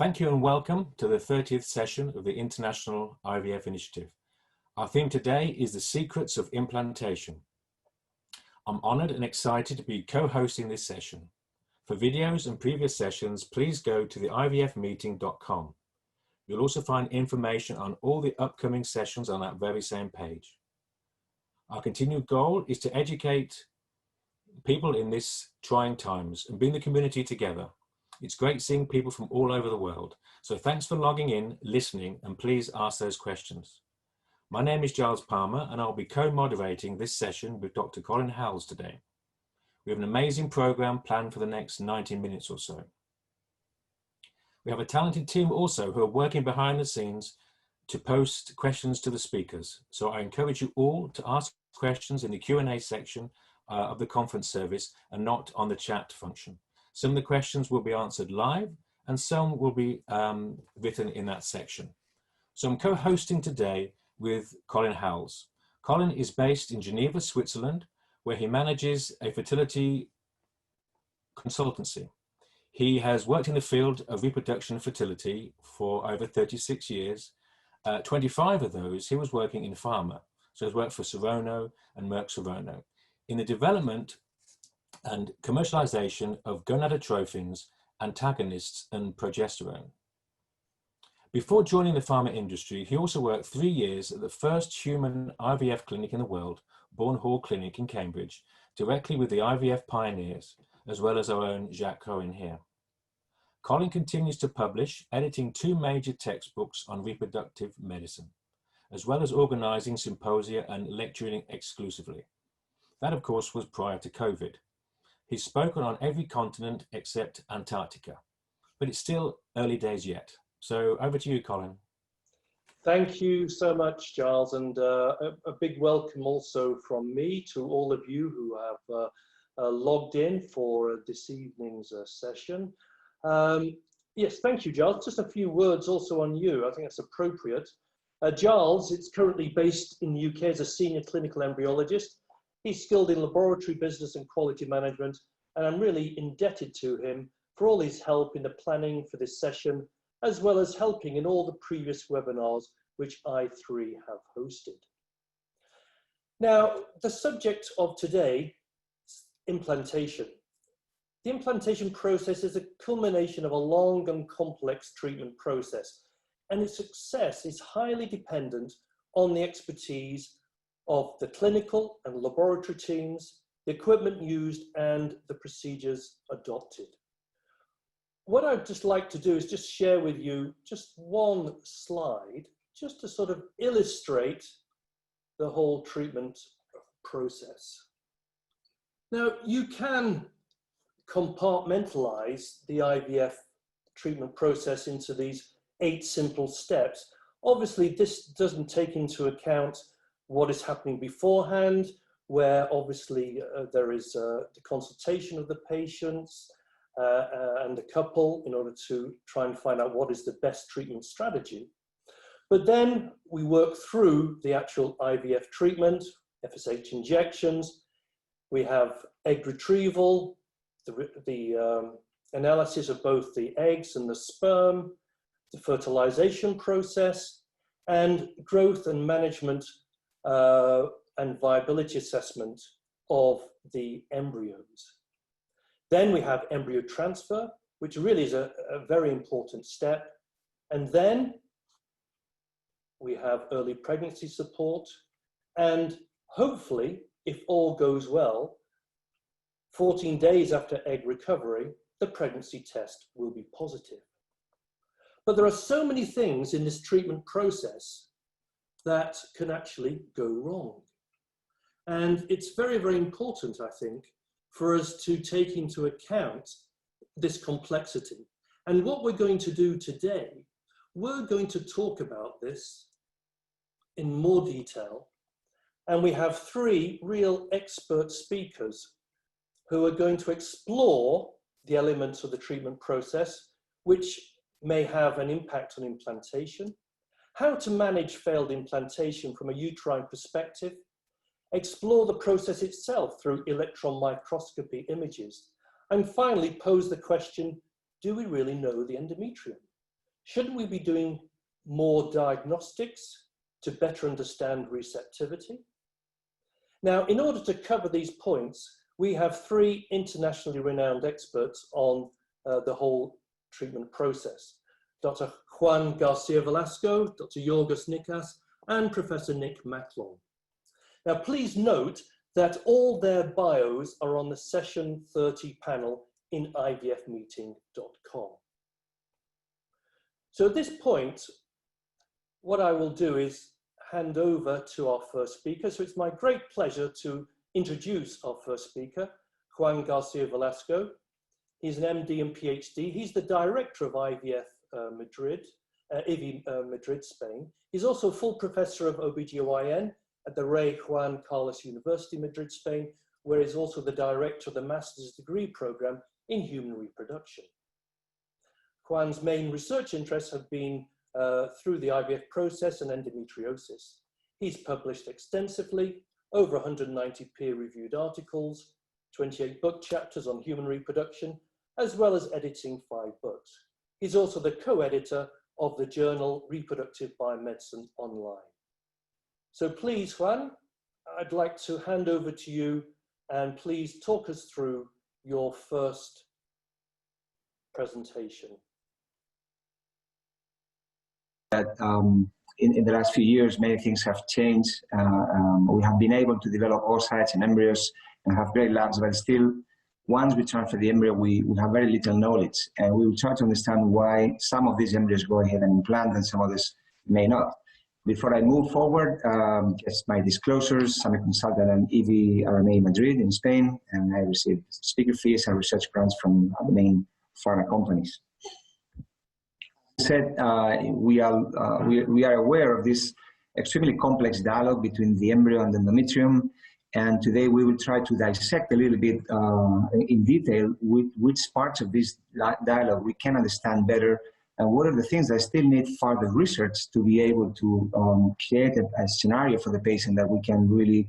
Thank you and welcome to the 30th session of the International IVF Initiative. Our theme today is the secrets of implantation. I'm honored and excited to be co-hosting this session. For videos and previous sessions, please go to the ivfmeeting.com. You'll also find information on all the upcoming sessions on that very same page. Our continued goal is to educate people in these trying times and bring the community together. It's great seeing people from all over the world. So thanks for logging in, listening, and please ask those questions. My name is Giles Palmer, and I'll be co-moderating this session with Dr. Colin Howles today. We have an amazing program planned for the next 90 minutes or so. We have a talented team also who are working behind the scenes to post questions to the speakers. So I encourage you all to ask questions in the Q&A section of the conference service and not on the chat function. Some of the questions will be answered live and some will be written in that section. So I'm co-hosting today with Colin Howles. Colin is based in Geneva, Switzerland, where he manages a fertility consultancy. He has worked in the field of reproduction and fertility for over 36 years. 25 of those, he was working in pharma. So he's worked for Serono and Merck Serono in the development and commercialization of gonadotrophins, antagonists, and progesterone. Before joining the pharma industry, he also worked 3 years at the first human IVF clinic in the world, Bourne Hall Clinic in Cambridge, directly with the IVF pioneers, as well as our own Jacques Cohen here. Colin continues to publish, editing 2 major textbooks on reproductive medicine, as well as organizing symposia and lecturing exclusively. That, of course, was prior to COVID. He's spoken on every continent except Antarctica, but it's still early days yet. So over to you, Colin. Thank you so much, Giles, and a big welcome also from me to all of you who have logged in for this evening's session. Yes, thank you, Giles. Just a few words also on you. I think that's appropriate. Giles is currently based in the UK as a senior clinical embryologist. He's skilled in laboratory business and quality management, and I'm really indebted to him for all his help in the planning for this session, as well as helping in all the previous webinars which I3 have hosted. Now, the subject of today is implantation. The implantation process is a culmination of a long and complex treatment process, and its success is highly dependent on the expertise of the clinical and laboratory teams, the equipment used, and the procedures adopted. What I'd just like to do is just share with you just one slide, just to sort of illustrate the whole treatment process. Now, you can compartmentalize the IVF treatment process into these 8 simple steps. Obviously, this doesn't take into account what is happening beforehand, where obviously there is the consultation of the patients and the couple in order to try and find out what is the best treatment strategy. But then we work through the actual IVF treatment, FSH injections, we have egg retrieval, the analysis of both the eggs and the sperm, the fertilization process, and growth and management and viability assessment of the embryos. Then we have embryo transfer, which really is a very important step. And then we have early pregnancy support. And hopefully, if all goes well, 14 days after egg recovery, the pregnancy test will be positive. But there are so many things in this treatment process that can actually go wrong. And it's very, very important, I think, for us to take into account this complexity. And what we're going to do today, we're going to talk about this in more detail. And we have 3 real expert speakers who are going to explore the elements of the treatment process, which may have an impact on implantation, how to manage failed implantation from a uterine perspective, explore the process itself through electron microscopy images, and finally pose the question, do we really know the endometrium? Shouldn't we be doing more diagnostics to better understand receptivity? Now, in order to cover these points, we have three internationally renowned experts on the whole treatment process. Dr. Juan Garcia Velasco, Dr. Yorgos Nikas, and Professor Nick Macklon. Now, please note that all their bios are on the session 30 panel in ivfmeeting.com. So at this point, what I will do is hand over to our first speaker. So it's my great pleasure to introduce our first speaker, Juan Garcia Velasco. He's an MD and PhD. He's the director of IVF Madrid, Madrid, Spain. He's also a full professor of OBGYN at the Rey Juan Carlos University, Madrid, Spain, where he's also the director of the master's degree program in human reproduction. Juan's main research interests have been through the IVF process and endometriosis. He's published extensively, over 190 peer-reviewed articles, 28 book chapters on human reproduction, as well as editing 5 books. He's also the co-editor of the journal Reproductive Biomedicine Online. So please, Juan, I'd like to hand over to you, and please talk us through your first presentation. That in the last few years, many things have changed. We have been able to develop oocytes and embryos and have great labs, but still, once we transfer the embryo, we have very little knowledge, and we will try to understand why some of these embryos go ahead and implant and some others may not. Before I move forward, just my disclosures. I'm a consultant at EV Madrid in Spain, and I receive speaker fees and research grants from the main pharma companies. As I said, we are aware of this extremely complex dialogue between the embryo and the endometrium, and today we will try to dissect a little bit in detail which parts of this dialogue we can understand better, and what are the things that still need further research to be able to create a scenario for the patient that we can really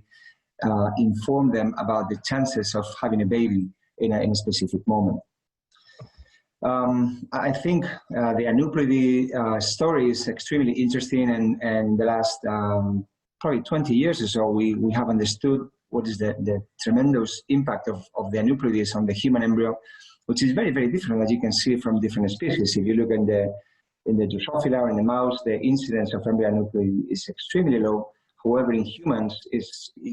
inform them about the chances of having a baby in a specific moment. I think the aneuploidy story is extremely interesting, and the last probably 20 years or so, we have understood what is the tremendous impact of the aneuploidies on the human embryo, which is very, very different, as you can see, from different species. If you look in the Drosophila or in the mouse, the incidence of embryo aneuploidy is extremely low. However, in humans, it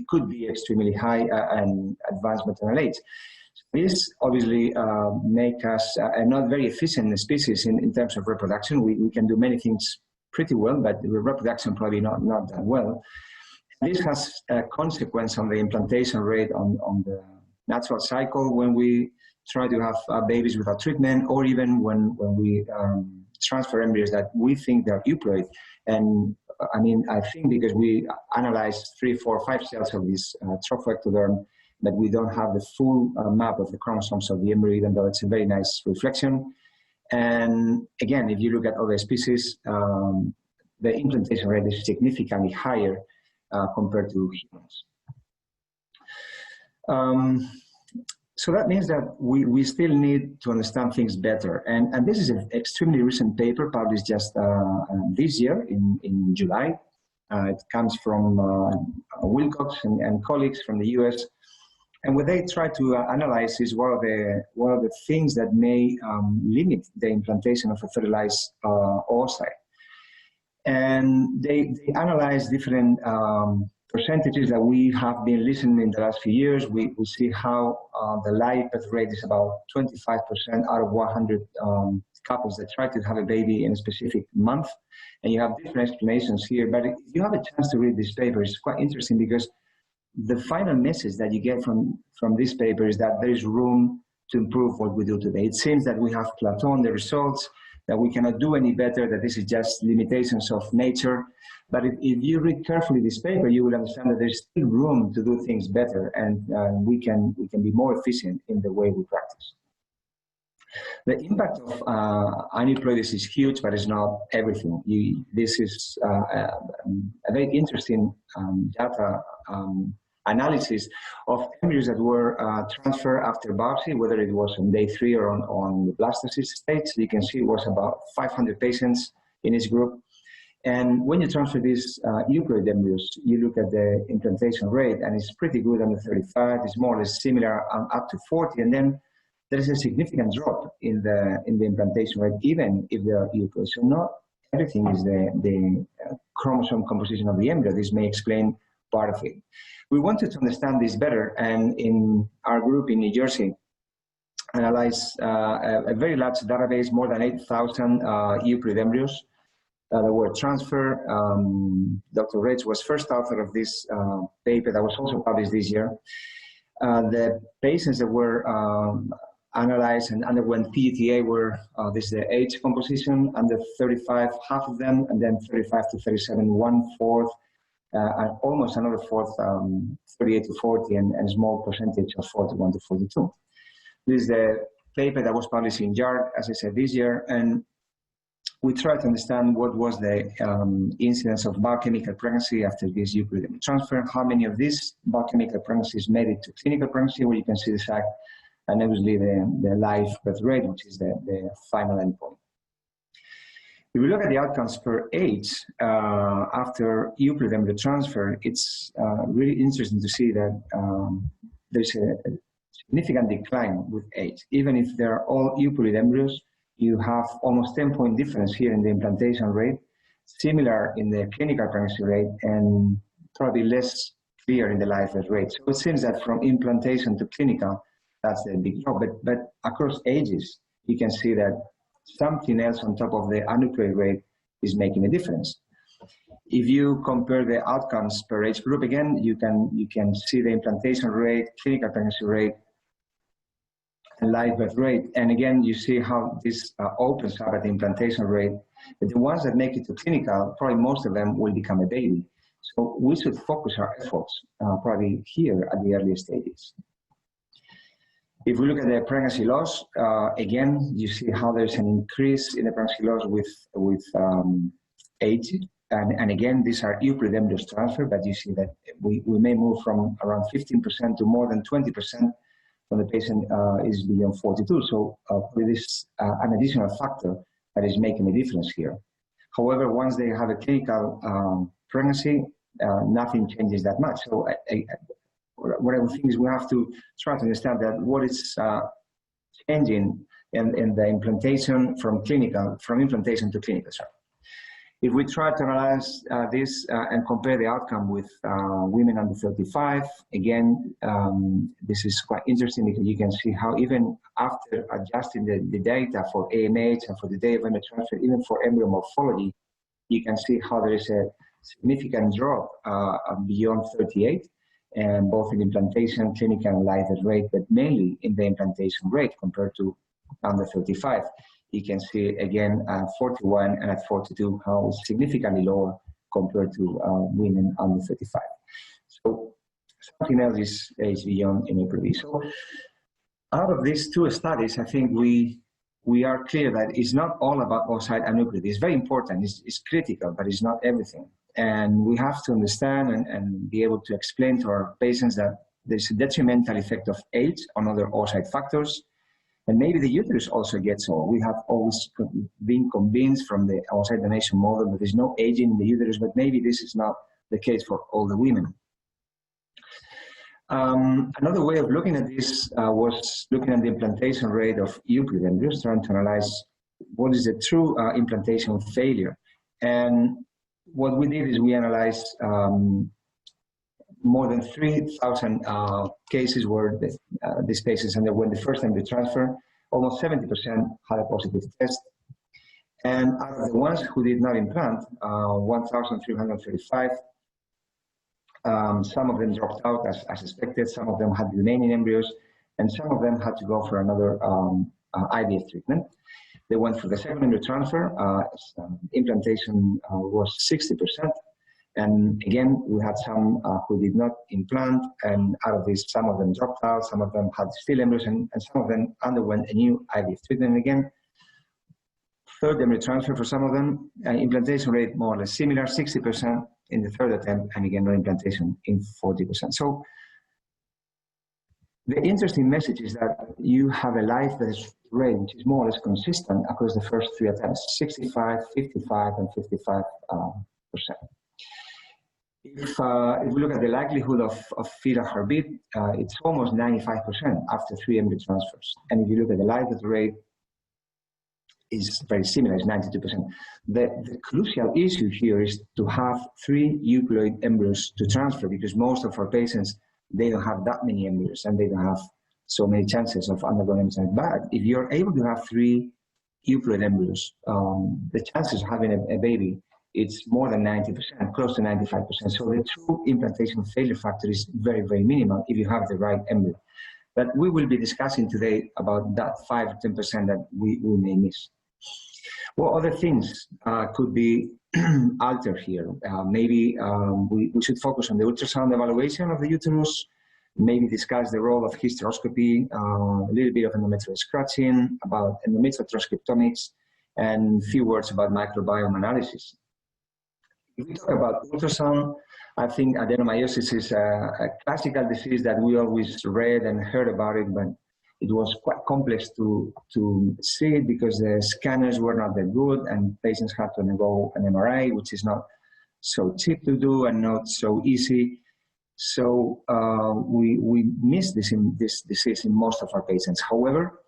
could be extremely high and advanced maternal age. This obviously make us a not very efficient species in terms of reproduction. We can do many things pretty well, but the reproduction probably not that well. This has a consequence on the implantation rate on the natural cycle when we try to have babies without treatment, or even when we transfer embryos that we think they're euploid. And I mean, I think because we analyzed 3, 4, 5 cells of this trophectoderm, that we don't have the full map of the chromosomes of the embryo, even though it's a very nice reflection. And again, if you look at other species, the implantation rate is significantly higher compared to humans. So that means that we still need to understand things better. And this is an extremely recent paper published just this year in July. It comes from Wilcox and colleagues from the US. And what they try to analyze is what are the things that may limit the implantation of a fertilized oocyte. And they analyze different percentages that we have been listening in the last few years. We see how the live birth rate is about 25% out of 100 couples that try to have a baby in a specific month. And you have different explanations here, but if you have a chance to read this paper, it's quite interesting because the final message that you get from this paper is that there is room to improve what we do today. It seems that we have plateaued the results, that we cannot do any better, that this is just limitations of nature. But if you read carefully this paper, you will understand that there's still room to do things better, and we can be more efficient in the way we practice. The impact of aneuploidies is huge, but it's not everything. This is a very interesting data analysis of embryos that were transferred after biopsy, whether it was on day 3 or on the blastocyst stage. You can see it was about 500 patients in each group. And when you transfer these eukaryote embryos, you look at the implantation rate, and it's pretty good under 35. It's more or less similar up to 40, and then there is a significant drop in the implantation rate, even if they are eukaryotes. So not everything is the chromosome composition of the embryo. This may explain part of it. We wanted to understand this better, and in our group in New Jersey, analyzed a very large database, more than 8,000 eukaryote embryos that were transferred. Dr. Rage was first author of this paper that was also published this year. The patients that were analyzed and underwent PETA were, this is the age composition, under 35, half of them, and then 35 to 37, 1/4, and almost another fourth, 38 to 40, and a small percentage of 41 to 42. This is the paper that was published in JARC, as I said, this year, and we tried to understand what was the incidence of biochemical pregnancy after this eukaryote transfer, how many of these biochemical pregnancies made it to clinical pregnancy, where you can see the sac, and obviously the live birth rate, which is the final endpoint. If we look at the outcomes per age after eukaryote embryo transfer, it's really interesting to see that there's a significant decline with age. Even if they're all eukaryote embryos, you have almost 10-point difference here in the implantation rate, similar in the clinical pregnancy rate, and probably less clear in the live birth rate. So it seems that from implantation to clinical, that's the big drop. But across ages, you can see that something else on top of the aneuploid rate is making a difference. If you compare the outcomes per age group, again, you can see the implantation rate, clinical pregnancy rate, and live birth rate. And again, you see how this opens up at the implantation rate. But the ones that make it to clinical, probably most of them will become a baby. So we should focus our efforts probably here at the early stages. If we look at the pregnancy loss, again, you see how there's an increase in the pregnancy loss with age. And again, these are eukaryote embryos transfer, but you see that we may move from around 15% to more than 20% when the patient is beyond 42. So this is an additional factor that is making a difference here. However, once they have a clinical pregnancy, nothing changes that much. So what I would think is we have to try to understand that what is changing in the implantation from implantation to clinical. Sorry. If we try to analyze this and compare the outcome with women under 35, again, this is quite interesting because you can see how even after adjusting the data for AMH and for the day of embryo transfer, even for embryo morphology, you can see how there is a significant drop beyond 38, and both in implantation, clinical, and live birth rate, but mainly in the implantation rate compared to under 35. You can see again at 41 and at 42 how it's significantly lower compared to women under 35. So something else is beyond NAPD. So out of these two studies, I think we are clear that it's not all about oocyte aneuploidy. It's very important, it's critical, but it's not everything. And we have to understand and be able to explain to our patients that there's a detrimental effect of age on other oocyte factors. And maybe the uterus also gets old. We have always been convinced from the oocyte donation model that there's no aging in the uterus, but maybe this is not the case for all the women. Another way of looking at this was looking at the implantation rate of eukaryote embryos, trying to analyze what is the true implantation failure. And what we did is we analyzed more than 3,000 cases where these patients underwent the first embryo transfer. Almost 70% had a positive test. And out of the ones who did not implant, 1,335, some of them dropped out as expected, some of them had remaining embryos, and some of them had to go for another IVF treatment. They went for the second embryo transfer. Implantation was 60%. And again, we had some who did not implant, and out of this, some of them dropped out, some of them had still embryos, and some of them underwent a new IVF treatment. And again, third embryo transfer for some of them, implantation rate more or less similar, 60%, in the third attempt, and again, no implantation in 40%. So the interesting message is that you have a live birth rate which is more or less consistent across the first 3 attempts, 65, 55, and 55%. If we look at the likelihood of fetal heartbeat, it's almost 95% after 3 embryo transfers. And if you look at the live birth rate, is very similar, it's 92%. The crucial issue here is to have 3 euploid embryos to transfer, because most of our patients, they don't have that many embryos and they don't have so many chances of undergoing embryo. But if you're able to have 3 euploid embryos, the chances of having a baby, it's more than 90%, close to 95%. So the true implantation failure factor is very, very minimal if you have the right embryo. But we will be discussing today about that 5 to 10% that we may miss. What other things could be altered here? Maybe we should focus on the ultrasound evaluation of the uterus, maybe discuss the role of hysteroscopy, a little bit of endometrial scratching, about endometrial transcriptomics, and a few words about microbiome analysis. If we talk about ultrasound, I think adenomyosis is a classical disease that we always read and heard about it, but it was quite complex to see it because the scanners were not that good and patients had to undergo an MRI, which is not so cheap to do and not so easy. So we miss this disease in most of our patients. However,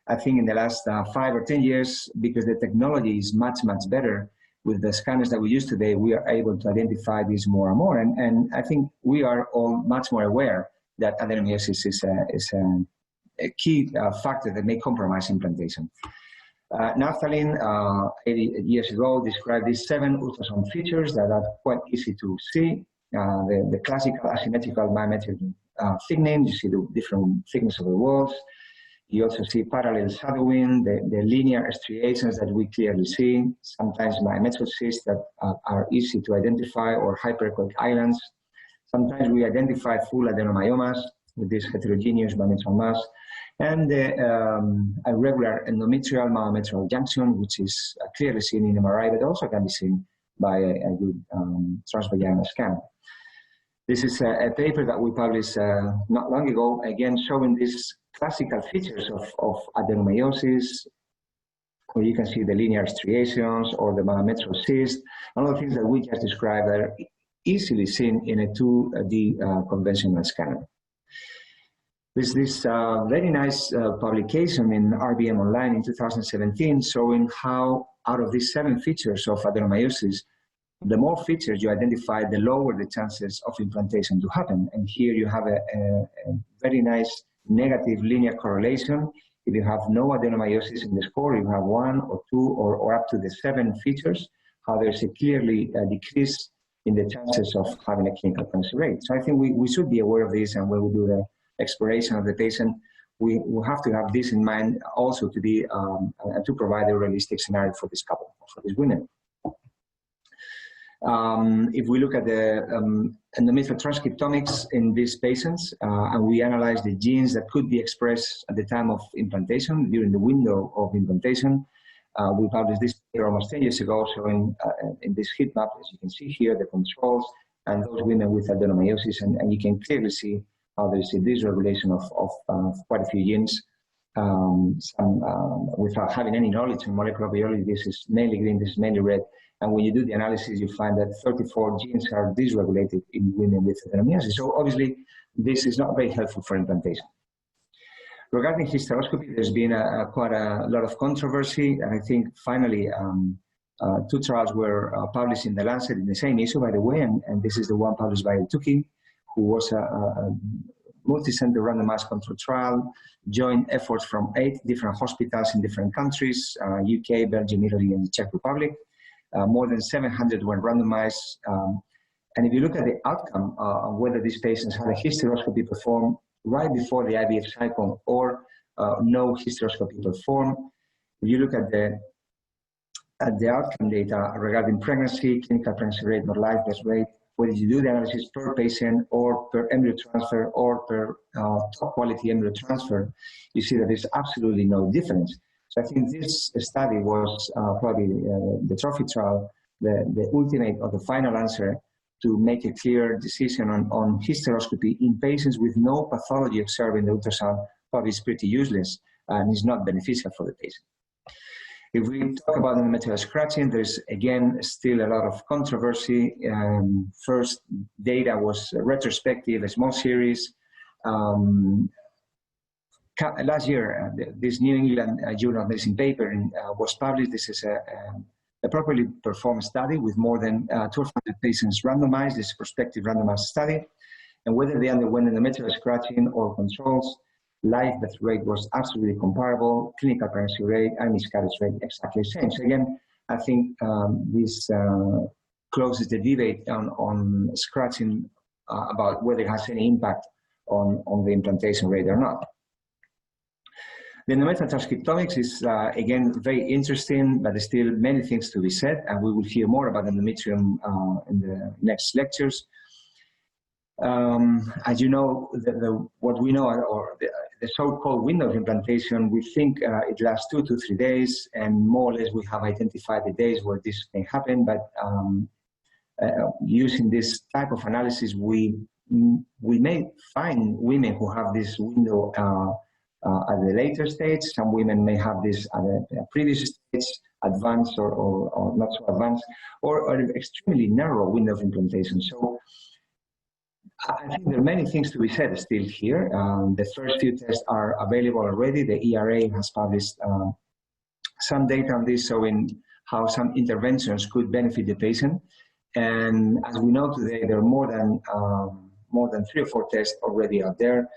I think in the last 5 or 10 years, because the technology is much, much better, with the scanners that we use today, we are able to identify this more and more. And I think we are all much more aware that adenomyosis is a key factor that may compromise implantation. Naphthalene, 80 years ago, described these 7 ultrasound features that are quite easy to see. The classical asymmetrical biometric thickening, you see the different thickness of the walls. You also see parallel shadowing, the linear striations that we clearly see, sometimes biometric cysts that are easy to identify, or hyperechoic islands. Sometimes we identify full adenomyomas with this heterogeneous biometric mass, and the irregular endometrial myometrial junction, which is clearly seen in MRI, but also can be seen by a good transvaginal scan. This is a paper that we published not long ago, again showing these classical features of adenomyosis, where you can see the linear striations or the myometrial cyst, and all the things that we just described are easily seen in a 2D conventional scanner. There's this very nice publication in RBM Online in 2017 showing how out of these 7 features of adenomyosis, the more features you identify, the lower the chances of implantation to happen. And here you have a very nice negative linear correlation. If you have no adenomyosis in the score, you have 1 or 2 or up to the 7 features, how there's a clearly decrease in the chances of having a clinical pregnancy rate. So I think we should be aware of this, and when we do the exploration of the patient, we have to have this in mind also to be to provide a realistic scenario for this couple, for these women. If we look at the endometrial transcriptomics in these patients, and we analyze the genes that could be expressed at the time of implantation, during the window of implantation, we published this paper almost 10 years ago, showing in this heat map, as you can see here, the controls and those women with adenomyosis, and you can clearly see how there is a dysregulation of quite a few genes. Without having any knowledge in molecular biology, this is mainly green, this is mainly red. And when you do the analysis, you find that 34 genes are dysregulated in women with adenomyosis. So obviously, this is not very helpful for implantation. Regarding hysteroscopy, there's been quite a lot of controversy. And I think finally, 2 trials were published in The Lancet in the same issue, by the way. And this is the one published by Tuki, who was a multi-center randomized control trial, joint efforts from 8 different hospitals in different countries, UK, Belgium, Italy, and the Czech Republic. More than 700 were randomized. And if you look at the outcome of whether these patients had a hysteroscopy performed right before the IVF cycle or no hysteroscopy performed, if you look at the outcome data regarding pregnancy, clinical pregnancy rate, or live birth rate, whether you do the analysis per patient or per embryo transfer or per top quality embryo transfer, you see that there's absolutely no difference. So I think this study was probably the trophy trial, the ultimate or the final answer to make a clear decision on hysteroscopy in patients with no pathology observed in the ultrasound probably is pretty useless and is not beneficial for the patient. If we talk about endometrial scratching, there's again still a lot of controversy. First data was retrospective, a small series. Last year, this New England Journal of Medicine paper was published. This is a properly performed study with more than 1,200 patients randomized. This is a prospective randomized study. And whether they underwent endometrial scratching or controls, live birth rate was absolutely comparable, clinical pregnancy rate and miscarriage rate exactly the same. So again, I think this closes the debate on scratching about whether it has any impact on the implantation rate or not. The endometrial transcriptomics is, again, very interesting, but there's still many things to be said, and we will hear more about endometrium in the next lectures. As you know, what we know, or the so-called window of implantation, we think it lasts 2 to 3 days, and more or less we have identified the days where this may happen, but using this type of analysis, we may find women who have this window at the later stage. Some women may have this at a previous stage, advanced or not so advanced, or an extremely narrow window of implantation. So I think there are many things to be said still here. The first few tests are available already. The ERA has published some data on this, showing how some interventions could benefit the patient. And as we know today, there are more than 3 or 4 tests already out there.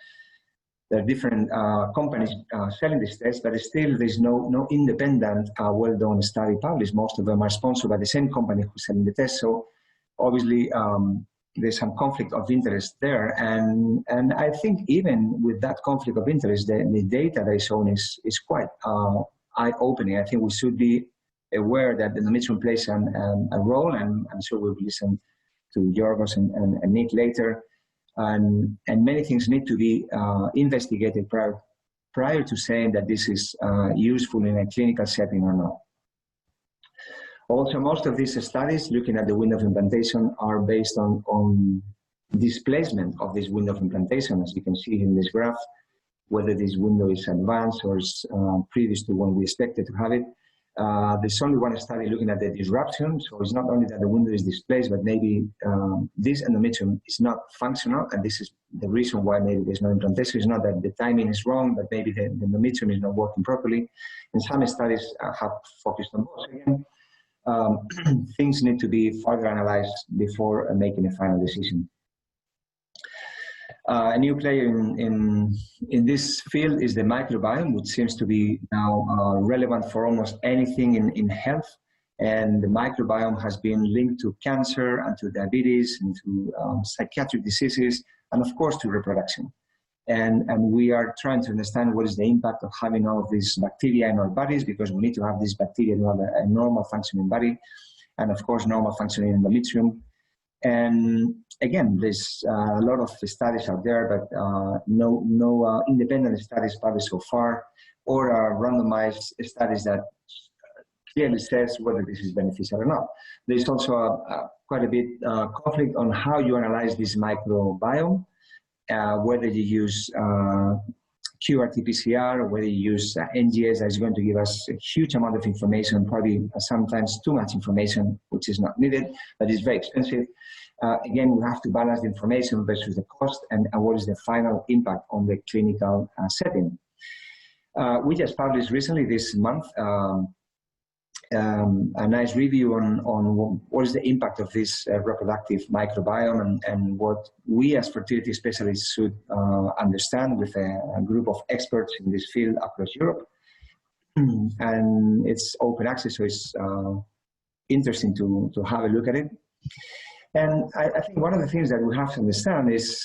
There are different companies selling these tests, but still there's no independent, well-done study published. Most of them are sponsored by the same company who's selling the test. So obviously there's some conflict of interest there. And I think even with that conflict of interest, the data they've shown is quite eye-opening. I think we should be aware that endometrium plays a role, and I'm sure we'll listen to Yorgos and Nick later. And many things need to be investigated prior to saying that this is useful in a clinical setting or not. Also, most of these studies looking at the window of implantation are based on displacement of this window of implantation, as you can see in this graph, whether this window is advanced or is previous to when we expected to have it. There's only one study looking at the disruption, so it's not only that the window is displaced, but maybe this endometrium is not functional, and this is the reason why maybe there's no implantation. It's not that the timing is wrong, but maybe the endometrium is not working properly. And some studies have focused on both. Again, things need to be further analyzed before making a final decision. A new player in this field is the microbiome, which seems to be now relevant for almost anything in health. And the microbiome has been linked to cancer and to diabetes and to psychiatric diseases, and of course to reproduction. And we are trying to understand what is the impact of having all of these bacteria in our bodies, because we need to have these bacteria to have a normal functioning body, and of course normal functioning endometrium. And again, there's a lot of studies out there, but no independent studies published so far, or randomized studies that clearly says whether this is beneficial or not. There's also quite a bit conflict on how you analyze this microbiome, whether you use qRT-PCR or whether you use NGS. That is going to give us a huge amount of information, probably sometimes too much information, which is not needed, but it's very expensive. Again, we have to balance the information versus the cost and what is the final impact on the clinical setting. We just published recently this month a nice review on what is the impact of this reproductive microbiome and what we as fertility specialists should understand with a group of experts in this field across Europe. And it's open access, so it's interesting to have a look at it. And I think one of the things that we have to understand is,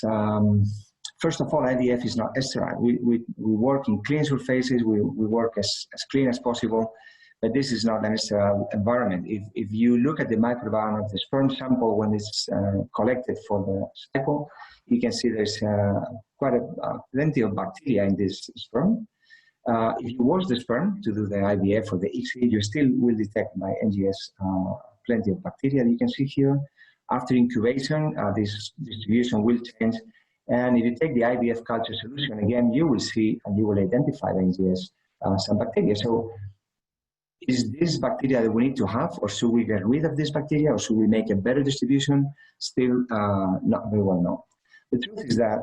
first of all, IVF is not sterile. We work in clean surfaces, we work as clean as possible, but this is not an sterile environment. If you look at the microbiome of the sperm sample when it's collected for the cycle, you can see there's quite plenty of bacteria in this sperm. If you wash the sperm to do the IVF or the ICSI, you still will detect by NGS plenty of bacteria you can see here. After incubation, this distribution will change. And if you take the IVF culture solution, again, you will see and you will identify the NGS some bacteria. So is this bacteria that we need to have, or should we get rid of this bacteria, or should we make a better distribution? Still not very well known. The truth is that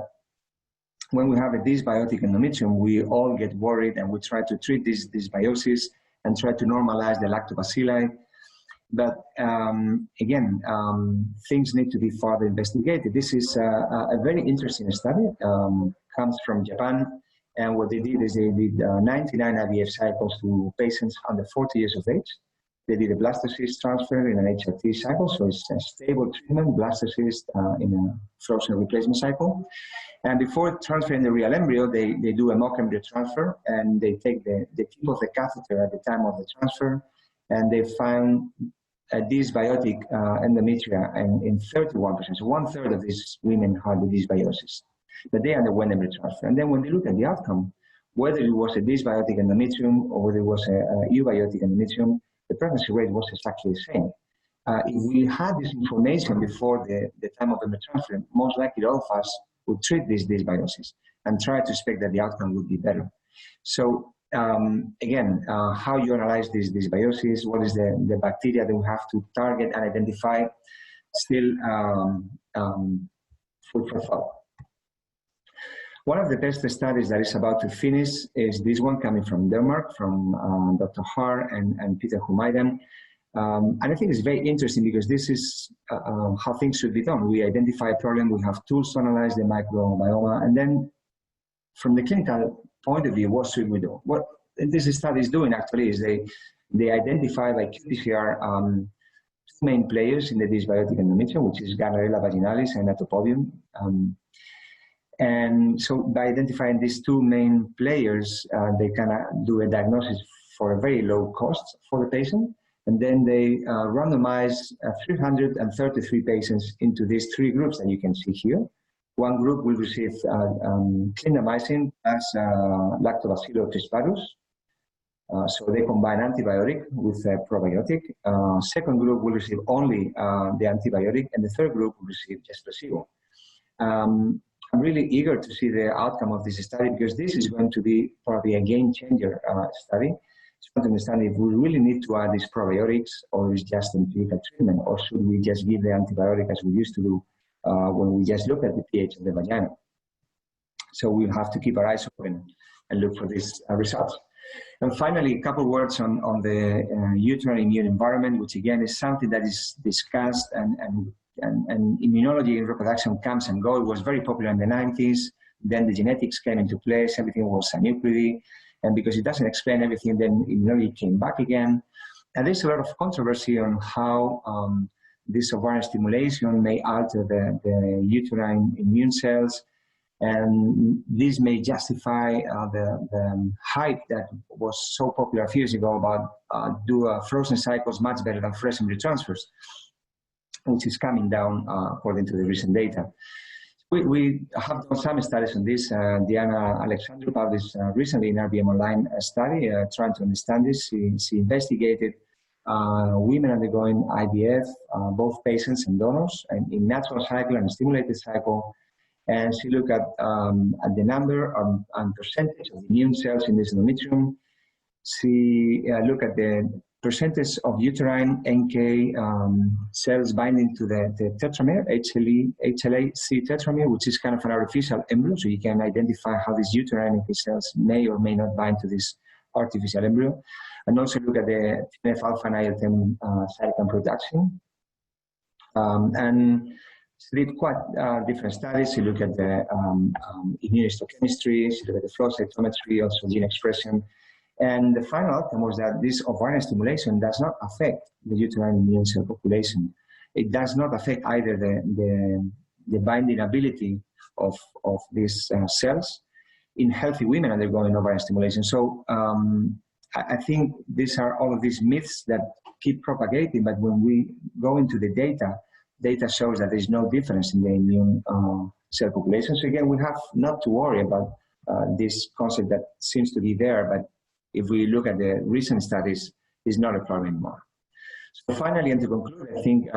when we have a dysbiotic endometrium, we all get worried and we try to treat this dysbiosis and try to normalize the lactobacilli. But again, things need to be further investigated. This is a very interesting study, comes from Japan. And what they did is they did 99 IVF cycles to patients under 40 years of age. They did a blastocyst transfer in an HRT cycle, so it's a stable treatment, blastocyst in a frozen replacement cycle. And before transferring the real embryo, they do a mock embryo transfer, and they take the tip of the catheter at the time of the transfer, and they found a dysbiotic endometria in 31%. So 1/3 of these women had the dysbiosis. But they underwent embryo transfer. And then when they look at the outcome, whether it was a dysbiotic endometrium or whether it was a eubiotic endometrium, the pregnancy rate was exactly the same. If we had this information before the time of embryo transfer, most likely all of us would treat this dysbiosis and try to expect that the outcome would be better. So again, how you analyze this dysbiosis, what is the bacteria that we have to target and identify, still food for thought. One of the best studies that is about to finish is this one coming from Denmark, from Dr. Har and Peter Humaydan. And I think it's very interesting because this is how things should be done. We identify a problem, we have tools to analyze the microbiome, and then from the clinical point of view, what should we do? What this study is doing actually is they identify by qPCR two main players in the dysbiotic endometrium, which is Gardnerella vaginalis and Atopodium. And so by identifying these two main players, they can do a diagnosis for a very low cost for the patient. And then they randomize 333 patients into these three groups that you can see here. One group will receive clindamycin plus lactobacillus trisparus. So they combine antibiotic with a probiotic. Second group will receive only the antibiotic, and the third group will receive just placebo. I'm really eager to see the outcome of this study because this is going to be probably a game changer study. To understand if we really need to add these probiotics or is just empirical treatment, or should we just give the antibiotic as we used to do when we just look at the pH of the vagina. So we'll have to keep our eyes open and look for these results. And finally, a couple words on the uterine immune environment, which again is something that is discussed and immunology in reproduction comes and goes. It was very popular in the 90s. Then the genetics came into place. Everything was anuclidy. And because it doesn't explain everything, then immunology came back again. And there's a lot of controversy on how this ovarian stimulation may alter the uterine immune cells. And this may justify the hype that was so popular a few years ago about do frozen cycles much better than fresh embryo transfers, which is coming down according to the recent data. We have done some studies on this. Diana Alexandru published recently in RBM Online a study trying to understand this. She investigated women undergoing IVF, both patients and donors, and in natural cycle and stimulated cycle. And she looked at the number and percentage of immune cells in this endometrium. She looked at the percentage of uterine NK cells binding to the tetramer, HLA-C tetramer, which is kind of an artificial embryo, so you can identify how these uterine NK cells may or may not bind to this artificial embryo. And also look at the TNF-alpha and IL-10 cytokine production. And she did quite different studies. She looked at the immunohistochemistry, she looked at the flow cytometry, also gene expression. And the final outcome was that this ovarian stimulation does not affect the uterine immune cell population. It does not affect either the binding ability of these cells in healthy women undergoing ovarian stimulation. So I think these are all of these myths that keep propagating, but when we go into the data shows that there's no difference in the immune cell population. So again, we have not to worry about this concept that seems to be there, but if we look at the recent studies, it's not a problem anymore. So finally, and to conclude, I think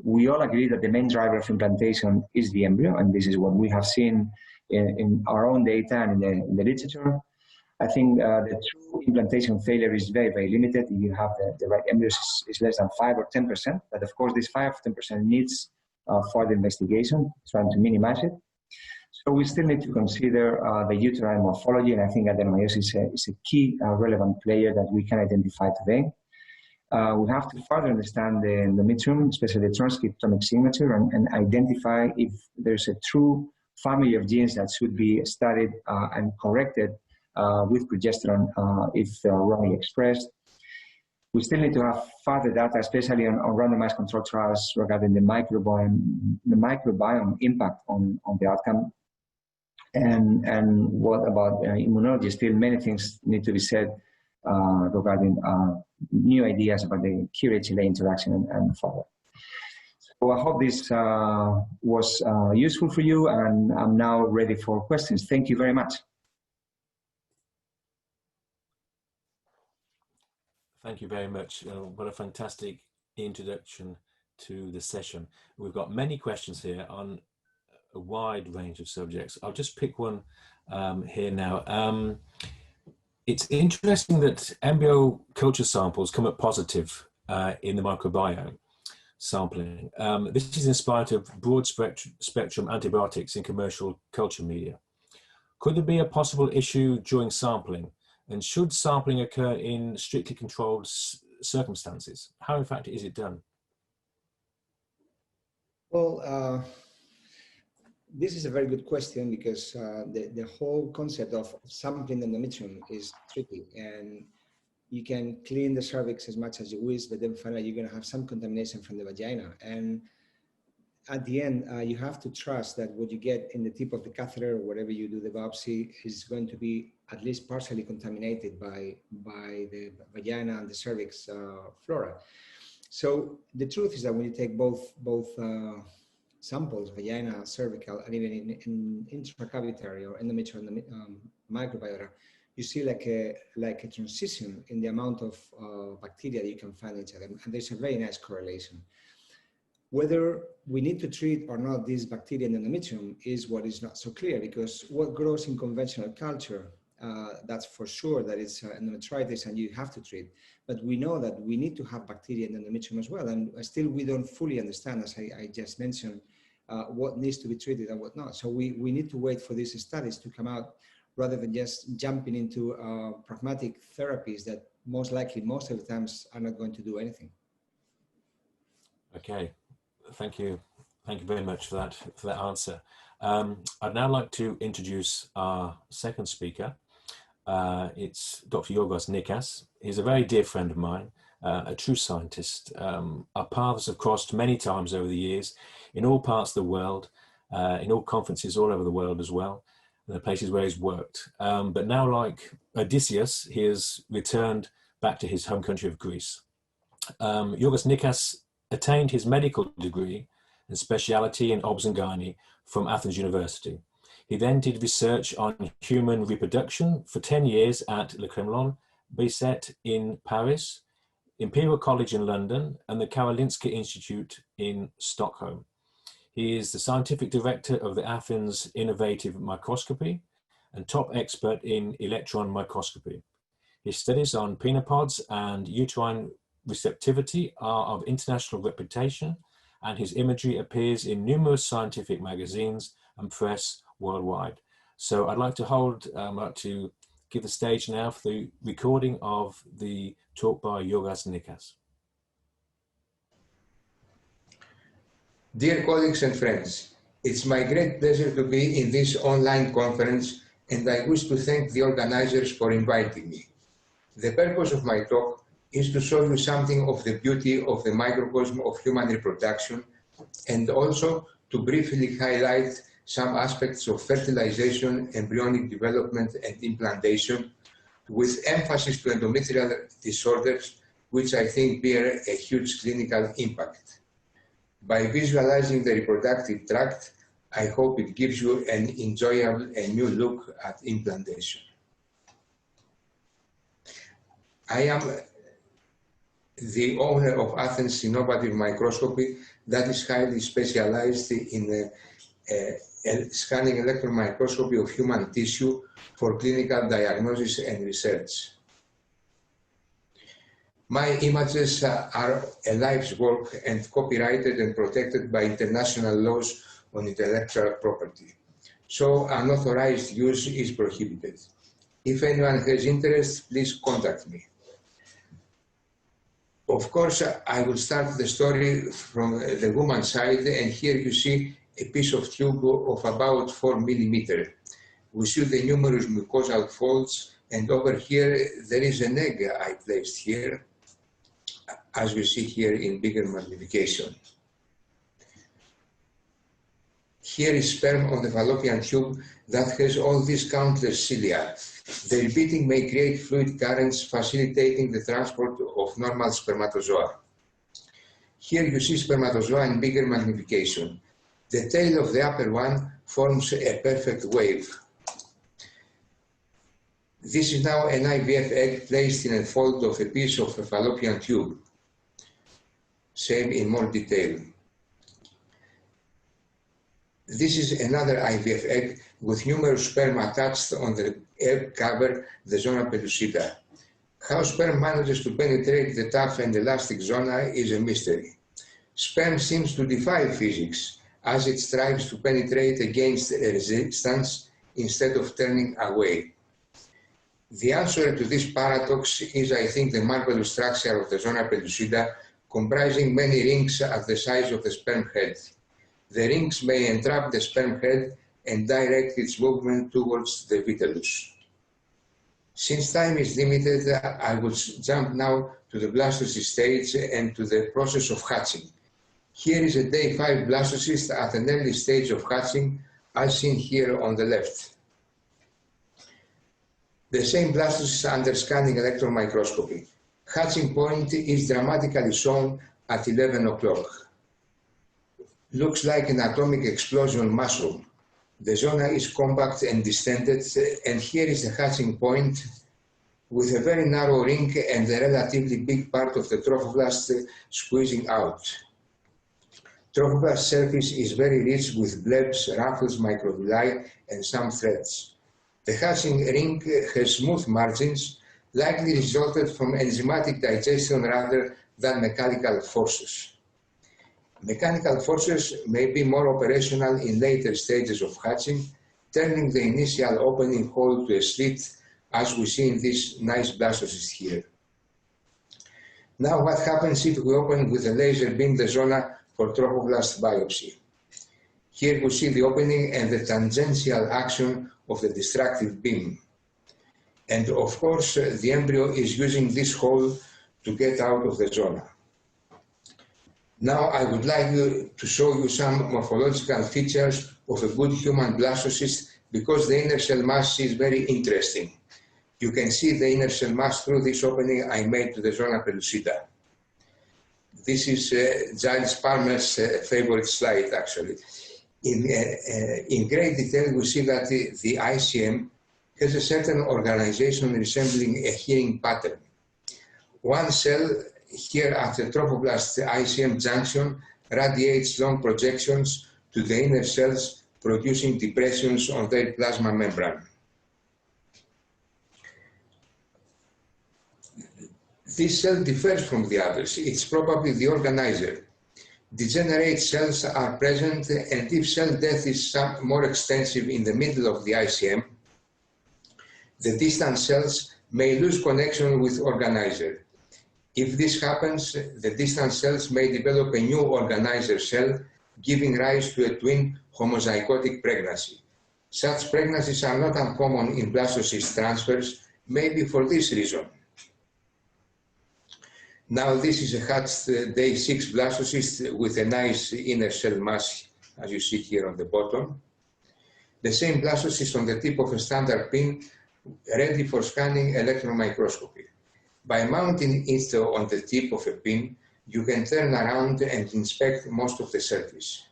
we all agree that the main driver of implantation is the embryo, and this is what we have seen in our own data and in the literature. I think the true implantation failure is very, very limited. If you have the right embryos, is less than 5 or 10%. But of course, this 5 or 10% needs further investigation, trying to minimize it. So we still need to consider the uterine morphology, and I think adenomyosis is a key relevant player that we can identify today. We have to further understand the endometrium, especially the transcriptomic signature, and identify if there's a true family of genes that should be studied and corrected with progesterone if wrongly expressed. We still need to have further data, especially on randomized control trials regarding the microbiome impact on the outcome. And what about immunology? Still many things need to be said regarding new ideas about the cure-HLA interaction and further. So I hope this was useful for you, and I'm now ready for questions. Thank you very much. Thank you very much. What a fantastic introduction to the session. We've got many questions here on a wide range of subjects. I'll just pick one here now. It's interesting that embryo culture samples come up positive in the microbiome sampling. This is in spite of broad spectrum antibiotics in commercial culture media. Could there be a possible issue during sampling? And should sampling occur in strictly controlled circumstances? How, in fact, is it done? Well, this is a very good question, because the whole concept of sampling endometrium is tricky, and you can clean the cervix as much as you wish, but then finally you're going to have some contamination from the vagina. And at the end, you have to trust that what you get in the tip of the catheter, or whatever you do the biopsy, is going to be at least partially contaminated by the vagina and the cervix flora. So the truth is that when you take both samples, vagina, cervical, and even in intracavitary or endometrial microbiota, you see like a transition in the amount of bacteria that you can find in each of them, and there's a very nice correlation. Whether we need to treat or not these bacteria in endometrium is what is not so clear, because what grows in conventional culture, that's for sure that it's endometritis and you have to treat. But we know that we need to have bacteria in endometrium as well, and still we don't fully understand, as I just mentioned, what needs to be treated and what not. So we need to wait for these studies to come out, rather than just jumping into pragmatic therapies that most likely, most of the times, are not going to do anything. Okay, thank you very much for that answer. I'd now like to introduce our second speaker. It's Dr. Yorgos Nikas. He's a very dear friend of mine, a true scientist. Our paths have crossed many times over the years, in all parts of the world, in all conferences all over the world as well, the places where he's worked. But now, like Odysseus, he has returned back to his home country of Greece. Yorgos Nikas attained his medical degree and speciality in obs and gynae from Athens University. He then did research on human reproduction for 10 years at Le Kremlin, Bicêtre in Paris, Imperial College in London, and the Karolinska Institute in Stockholm. He is the scientific director of the Athens Innovative Microscopy and top expert in electron microscopy. His studies on pinopods and uterine receptivity are of international reputation, and his imagery appears in numerous scientific magazines and press worldwide. So I'd like to give the stage now for the recording of the talk by Yorgos Nikas. Dear colleagues and friends, it's my great pleasure to be in this online conference, and I wish to thank the organizers for inviting me. The purpose of my talk is to show you something of the beauty of the microcosm of human reproduction, and also to briefly highlight some aspects of fertilization, embryonic development, and implantation, with emphasis to endometrial disorders, which I think bear a huge clinical impact. By visualizing the reproductive tract, I hope it gives you an enjoyable and new look at implantation. I am the owner of Athens Innovative Microscopy that is highly specialized in scanning electron microscopy of human tissue for clinical diagnosis and research. My images are a life's work and copyrighted and protected by international laws on intellectual property. So unauthorized use is prohibited. If anyone has interest, please contact me. Of course, I will start the story from the woman's side, and here you see a piece of tube of about 4 millimeters. We see the numerous mucosal folds, and over here there is an egg I placed here, as we see here in bigger magnification. Here is sperm on the fallopian tube that has all these countless cilia. The repeating may create fluid currents facilitating the transport of normal spermatozoa. Here you see spermatozoa in bigger magnification. The tail of the upper one forms a perfect wave. This is now an IVF egg placed in a fold of a piece of a fallopian tube. Same in more detail. This is another IVF egg with numerous sperm attached on the egg cover, the zona pellucida. How sperm manages to penetrate the tough and elastic zona is a mystery. Sperm seems to defy physics as it strives to penetrate against resistance instead of turning away. The answer to this paradox is, I think, the marvelous structure of the zona pellucida, comprising many rings at the size of the sperm head. The rings may entrap the sperm head and direct its movement towards the vitellus. Since time is limited, I will jump now to the blastocyst stage and to the process of hatching. Here is a day 5 blastocyst at an early stage of hatching, as seen here on the left. The same blastocyst under scanning electron microscopy. Hatching point is dramatically shown at 11 o'clock. Looks like an atomic explosion mushroom. The zona is compact and distended, and here is the hatching point with a very narrow ring and a relatively big part of the trophoblast squeezing out. Trophoblast surface is very rich with blebs, ruffles, microvilli, and some threads. The hatching ring has smooth margins, likely resulted from enzymatic digestion rather than mechanical forces. Mechanical forces may be more operational in later stages of hatching, turning the initial opening hole to a slit, as we see in this nice blastocyst here. Now, what happens if we open with a laser beam the zona for trophoblast biopsy? Here we see the opening and the tangential action of the destructive beam. And of course, the embryo is using this hole to get out of the zona. Now I would like to show you some morphological features of a good human blastocyst because the inner cell mass is very interesting. You can see the inner cell mass through this opening I made to the zona pellucida. This is Giles Palmer's favorite slide, actually. In great detail, we see that the ICM has a certain organization resembling a hearing pattern. One cell here at the trophoblast ICM junction radiates long projections to the inner cells, producing depressions on their plasma membrane. This cell differs from the others. It's probably the organizer. Degenerate cells are present, and if cell death is more extensive in the middle of the ICM, the distant cells may lose connection with organizer. If this happens, the distant cells may develop a new organizer cell, giving rise to a twin homozygotic pregnancy. Such pregnancies are not uncommon in blastocyst transfers, maybe for this reason. Now this is a hatched day 6 blastocyst with a nice inner cell mass, as you see here on the bottom. The same blastocyst on the tip of a standard pin, ready for scanning electron microscopy. By mounting it on the tip of a pin, you can turn around and inspect most of the surface.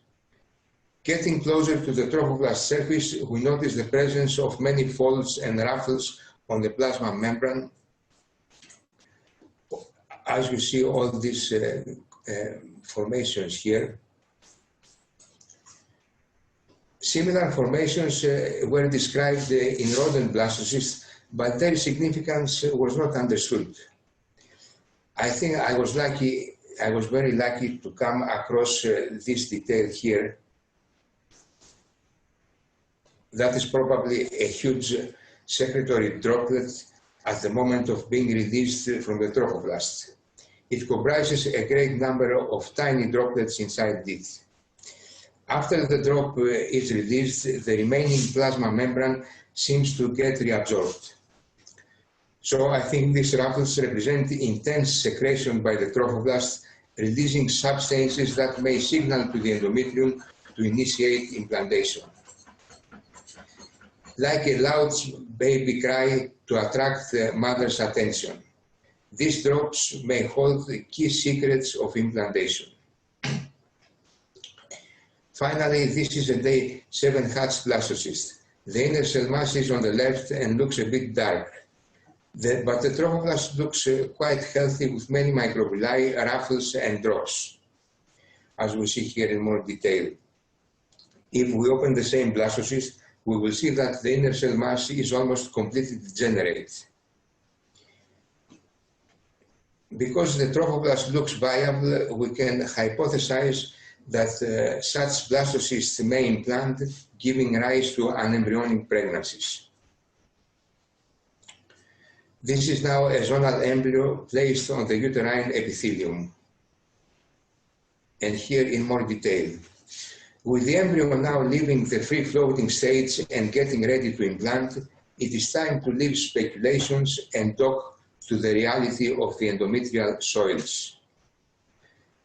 Getting closer to the trophoblast surface, we notice the presence of many folds and ruffles on the plasma membrane. as you see all these formations here, similar formations were described in rodent blastocysts, but their significance was not understood. I think I was very lucky to come across this detail here. That is probably a huge secretory droplet at the moment of being released from the trophoblast. It comprises a great number of tiny droplets inside it. After the drop is released, the remaining plasma membrane seems to get reabsorbed. So I think these ruffles represent intense secretion by the trophoblast, releasing substances that may signal to the endometrium to initiate implantation. Like a loud baby cry to attract the mother's attention. These drops may hold the key secrets of implantation. Finally, this is a day 7 hatched blastocyst. The inner cell mass is on the left and looks a bit dark. But the trophoblast looks quite healthy with many microvilli, ruffles and drops, as we see here in more detail. If we open the same blastocyst, we will see that the inner cell mass is almost completely degenerate. Because the trophoblast looks viable, we can hypothesize that such blastocysts may implant, giving rise to unembryonic pregnancies. This is now a zonal embryo placed on the uterine epithelium. And here in more detail. With the embryo now leaving the free-floating stage and getting ready to implant, it is time to leave speculations and dock to the reality of the endometrial soils.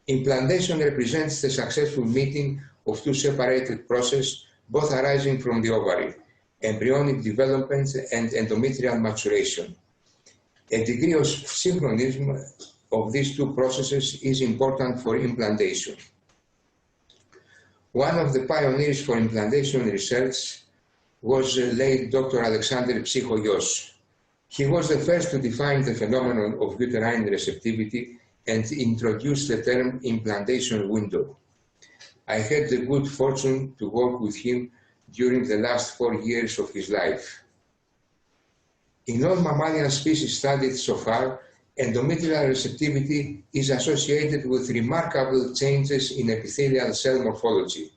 Implantation represents the successful meeting of two separated processes, both arising from the ovary, embryonic development and endometrial maturation. A degree of synchronism of these two processes is important for implantation. One of the pioneers for implantation research was late Dr. Alexander Psychogos. He was the first to define the phenomenon of uterine receptivity and introduce the term implantation window. I had the good fortune to work with him during the last 4 years of his life. In all mammalian species studied so far, endometrial receptivity is associated with remarkable changes in epithelial cell morphology.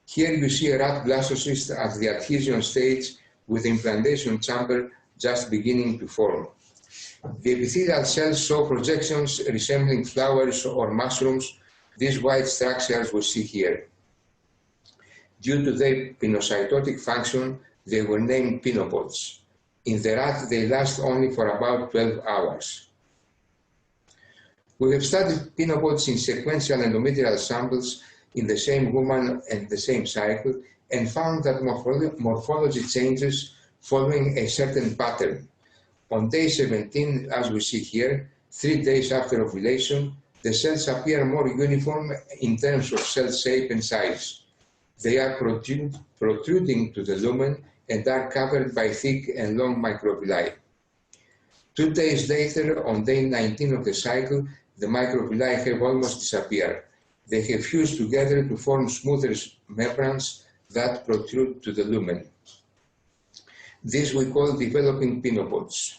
Here you see a rat blastocyst at the adhesion stage with the implantation chamber just beginning to form. The epithelial cells show projections resembling flowers or mushrooms, these white structures we see here. Due to their pinocytotic function, they were named Pinopods. In the rat, they last only for about 12 hours. We have studied Pinopods in sequential endometrial samples in the same woman and the same cycle and found that morphology changes following a certain pattern. On day 17, as we see here, 3 days after ovulation, the cells appear more uniform in terms of cell shape and size. They are protruding to the lumen and are covered by thick and long microvilli. 2 days later, on day 19 of the cycle, the microvilli have almost disappeared. They have fused together to form smoother membranes that protrude to the lumen. This we call developing pinopods.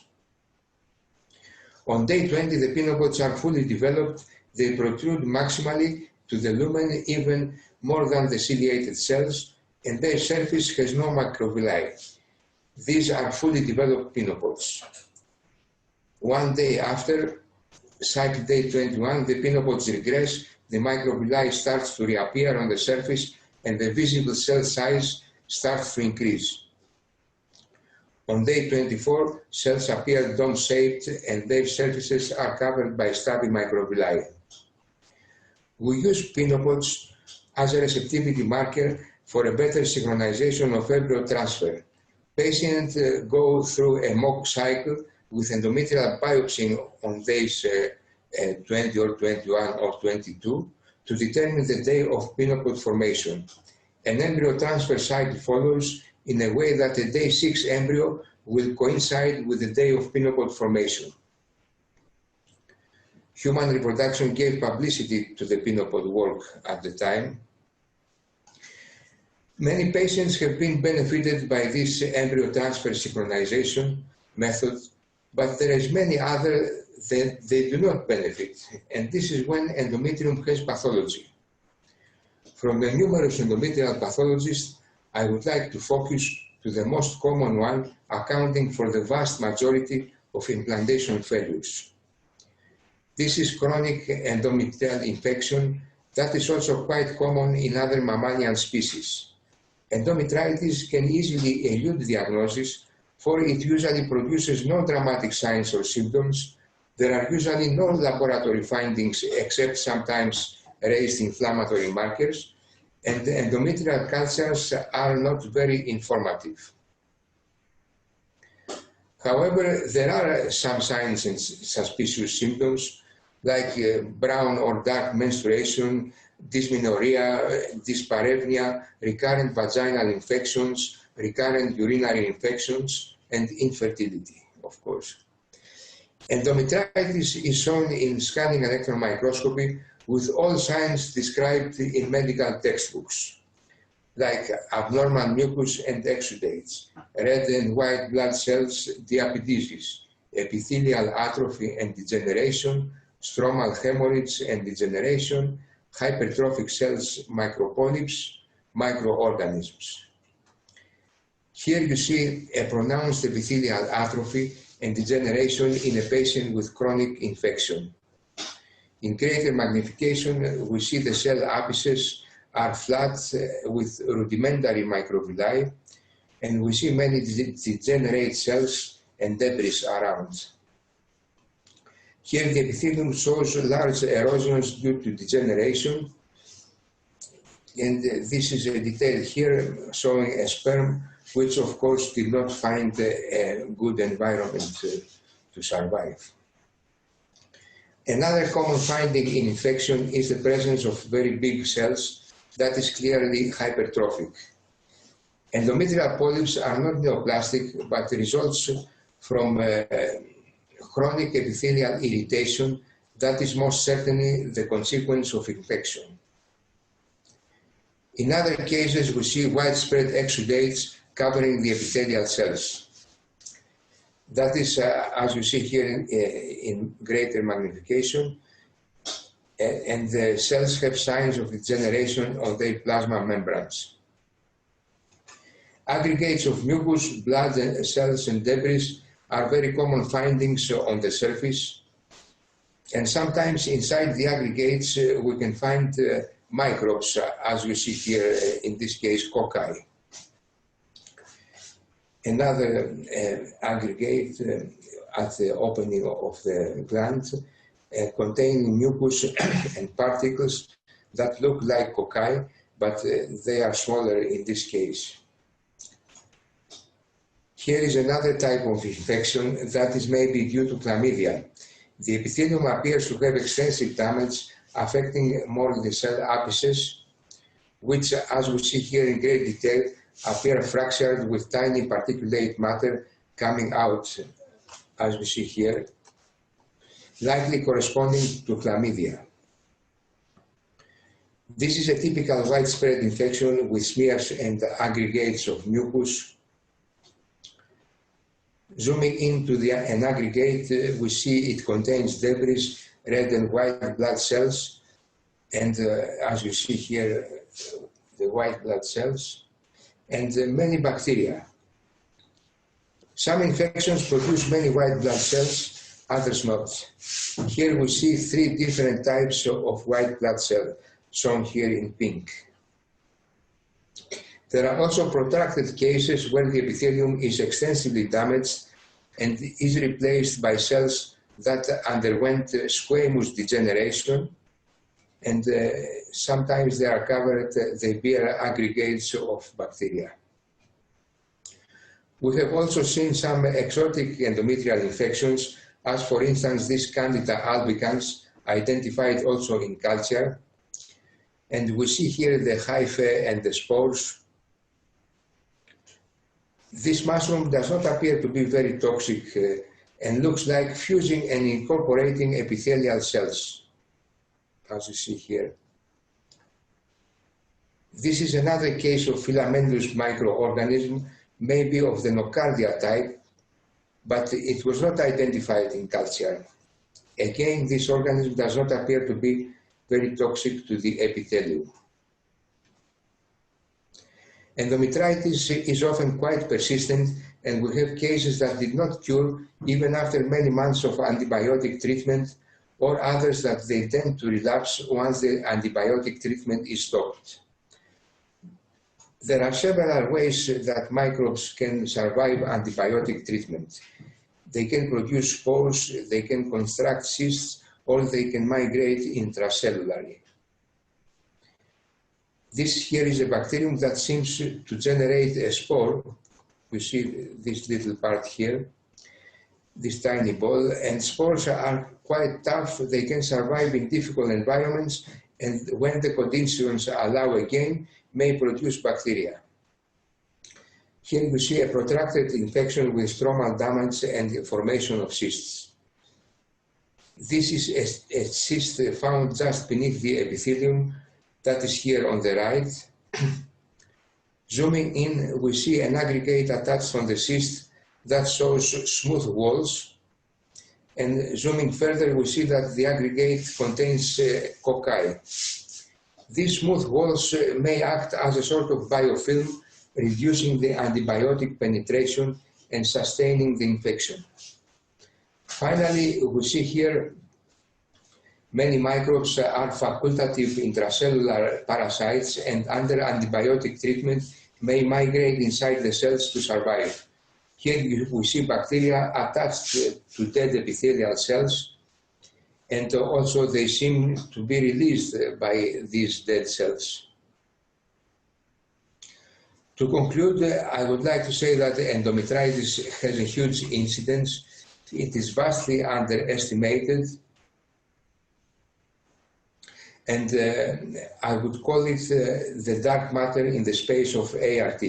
On day 20, the pinopods are fully developed. They protrude maximally to the lumen, even more than the ciliated cells, and their surface has no microvilli. These are fully developed pinopods. 1 day after, cycle day 21, the pinopods regress, the microvilli starts to reappear on the surface, and the visible cell size starts to increase. On day 24, cells appear dome-shaped and their surfaces are covered by stubby microvilli. We use pinopods as a receptivity marker for a better synchronization of embryo transfer. Patients go through a mock cycle with endometrial biopsy on days 20 or 21 or 22 to determine the day of pinopod formation. An embryo transfer cycle follows in a way that a day 6 embryo will coincide with the day of pinopod formation. Human reproduction gave publicity to the Pinopod work at the time. Many patients have been benefited by this embryo transfer synchronization method, but there is many others that they do not benefit, and this is when endometrium has pathology. From the numerous endometrial pathologies, I would like to focus to the most common one, accounting for the vast majority of implantation failures. This is chronic endometrial infection that is also quite common in other mammalian species. Endometritis can easily elude diagnosis, for it usually produces no dramatic signs or symptoms. There are usually no laboratory findings except sometimes raised inflammatory markers, and the endometrial cultures are not very informative. However, there are some signs and suspicious symptoms like brown or dark menstruation, dysmenorrhea, dyspareunia, recurrent vaginal infections, recurrent urinary infections, and infertility, of course. Endometritis is shown in scanning electron microscopy with all signs described in medical textbooks, like abnormal mucus and exudates, red and white blood cells, diapedesis, epithelial atrophy and degeneration, stromal hemorrhage and degeneration, hypertrophic cells, micropolyps, microorganisms. Here you see a pronounced epithelial atrophy and degeneration in a patient with chronic infection. In greater magnification, we see the cell apices are flat with rudimentary microvilli, and we see many degenerate cells and debris around. Here the epithelium shows large erosions due to degeneration, and this is a detail here showing a sperm which of course did not find a good environment to survive. Another common finding in infection is the presence of very big cells that is clearly hypertrophic. Endometrial polyps are not neoplastic, but results from chronic epithelial irritation that is most certainly the consequence of infection. In other cases, we see widespread exudates covering the epithelial cells. That is, as you see here in greater magnification, and the cells have signs of degeneration of their plasma membranes. Aggregates of mucus, blood cells, and debris are very common findings on the surface, and sometimes inside the aggregates we can find microbes, as you see here, in this case cocci. Another aggregate at the opening of the gland containing mucus and particles that look like cocci, but they are smaller in this case. Here is another type of infection that is maybe due to chlamydia. The epithelium appears to have extensive damage affecting more the cell apices, which, as we see here in great detail, appear fractured with tiny particulate matter coming out, as we see here, likely corresponding to chlamydia. This is a typical widespread infection with smears and aggregates of mucus. Zooming into an aggregate, we see it contains debris, red and white blood cells, and as you see here, the white blood cells, and many bacteria. Some infections produce many white blood cells, others not. Here we see 3 different types of white blood cell, shown here in pink. There are also protracted cases where the epithelium is extensively damaged and is replaced by cells that underwent squamous degeneration, and sometimes they are covered, they bear aggregates of bacteria. We have also seen some exotic endometrial infections, as for instance this Candida albicans, identified also in culture, and we see here the hyphae and the spores. This mushroom does not appear to be very toxic and looks like fusing and incorporating epithelial cells, as you see here. This is another case of filamentous microorganism, maybe of the nocardia type, but it was not identified in culture. Again, this organism does not appear to be very toxic to the epithelium. Endometritis is often quite persistent, and we have cases that did not cure even after many months of antibiotic treatment, or others that they tend to relapse once the antibiotic treatment is stopped. There are several ways that microbes can survive antibiotic treatment. They can produce spores, they can construct cysts, or they can migrate intracellularly. This here is a bacterium that seems to generate a spore. We see this little part here, this tiny ball, and spores are quite tough. They can survive in difficult environments, and when the conditions allow again, may produce bacteria. Here you see a protracted infection with stromal damage and the formation of cysts. This is a cyst found just beneath the epithelium, that is here on the right. Zooming in, we see an aggregate attached on the cyst that shows smooth walls. And zooming further, we see that the aggregate contains cocci. These smooth walls may act as a sort of biofilm, reducing the antibiotic penetration and sustaining the infection. Finally, we see here many microbes are facultative intracellular parasites, and under antibiotic treatment may migrate inside the cells to survive. Here we see bacteria attached to dead epithelial cells, and also they seem to be released by these dead cells. To conclude, I would like to say that endometritis has a huge incidence. It is vastly underestimated, and I would call it the dark matter in the space of ART.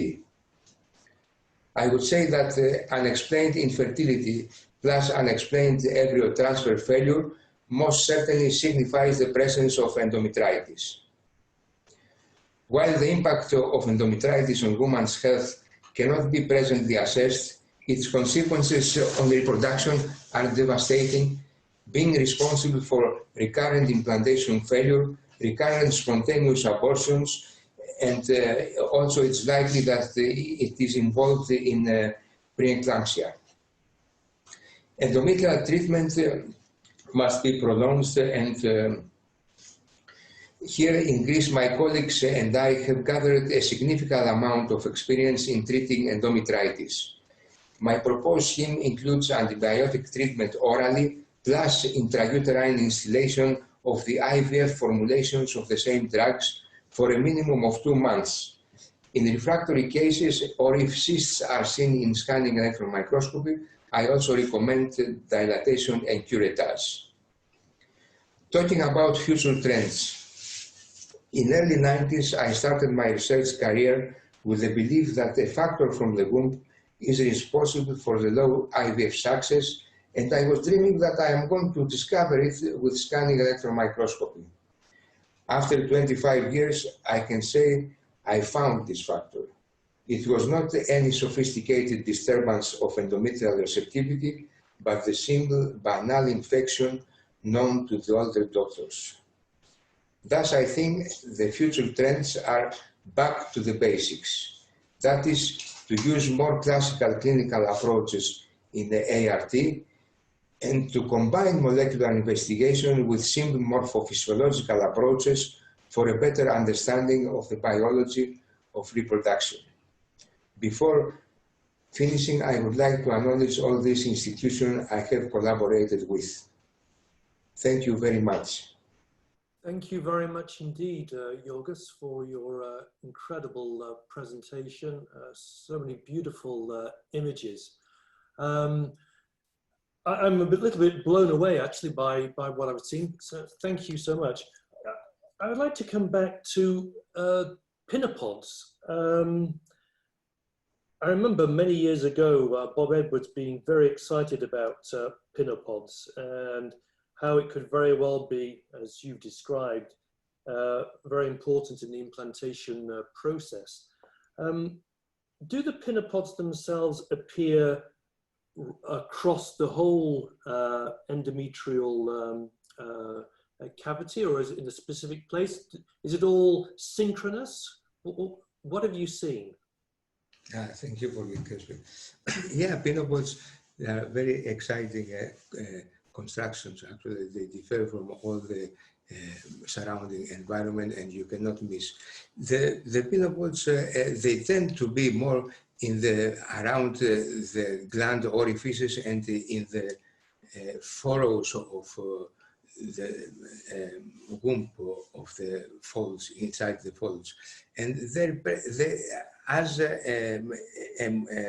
I would say that unexplained infertility plus unexplained embryo transfer failure most certainly signifies the presence of endometritis. While the impact of endometritis on women's health cannot be presently assessed, its consequences on reproduction are devastating, being responsible for recurrent implantation failure, recurrent spontaneous abortions, and also it's likely that it is involved in preeclampsia. Endometrial treatment must be prolonged, and here in Greece, my colleagues and I have gathered a significant amount of experience in treating endometritis. My proposed scheme includes antibiotic treatment orally, plus intrauterine instillation of the IVF formulations of the same drugs for a minimum of 2 months. In refractory cases, or if cysts are seen in scanning electron microscopy, I also recommend dilatation and curettage. Talking about future trends. In the early 90s, I started my research career with the belief that a factor from the womb is responsible for the low IVF success, and I was dreaming that I am going to discover it with scanning electron microscopy. After 25 years, I can say I found this factor. It was not any sophisticated disturbance of endometrial receptivity, but the simple, banal infection known to the older doctors. Thus, I think the future trends are back to the basics. That is, to use more classical clinical approaches in the ART and to combine molecular investigation with simple morphophysiological approaches for a better understanding of the biology of reproduction. Before finishing, I would like to acknowledge all these institutions I have collaborated with. Thank you very much. Thank you very much indeed, Yorgos, for your incredible presentation. So many beautiful images. I'm a little bit blown away actually by what I've seen, so thank you so much. I would like to come back to Pinopods. I remember many years ago, Bob Edwards being very excited about Pinopods and how it could very well be, as you described, very important in the implantation process. Do the Pinopods themselves appear across the whole endometrial cavity, or is it in a specific place? Is it all synchronous? What have you seen? Thank you for the question. Yeah, Pinopods are very exciting constructions. Actually, they differ from all the surrounding environment, and you cannot miss. The Pinopods, they tend to be more in the around the gland orifices and in the furrows of the womb of the folds, inside the folds. And they as a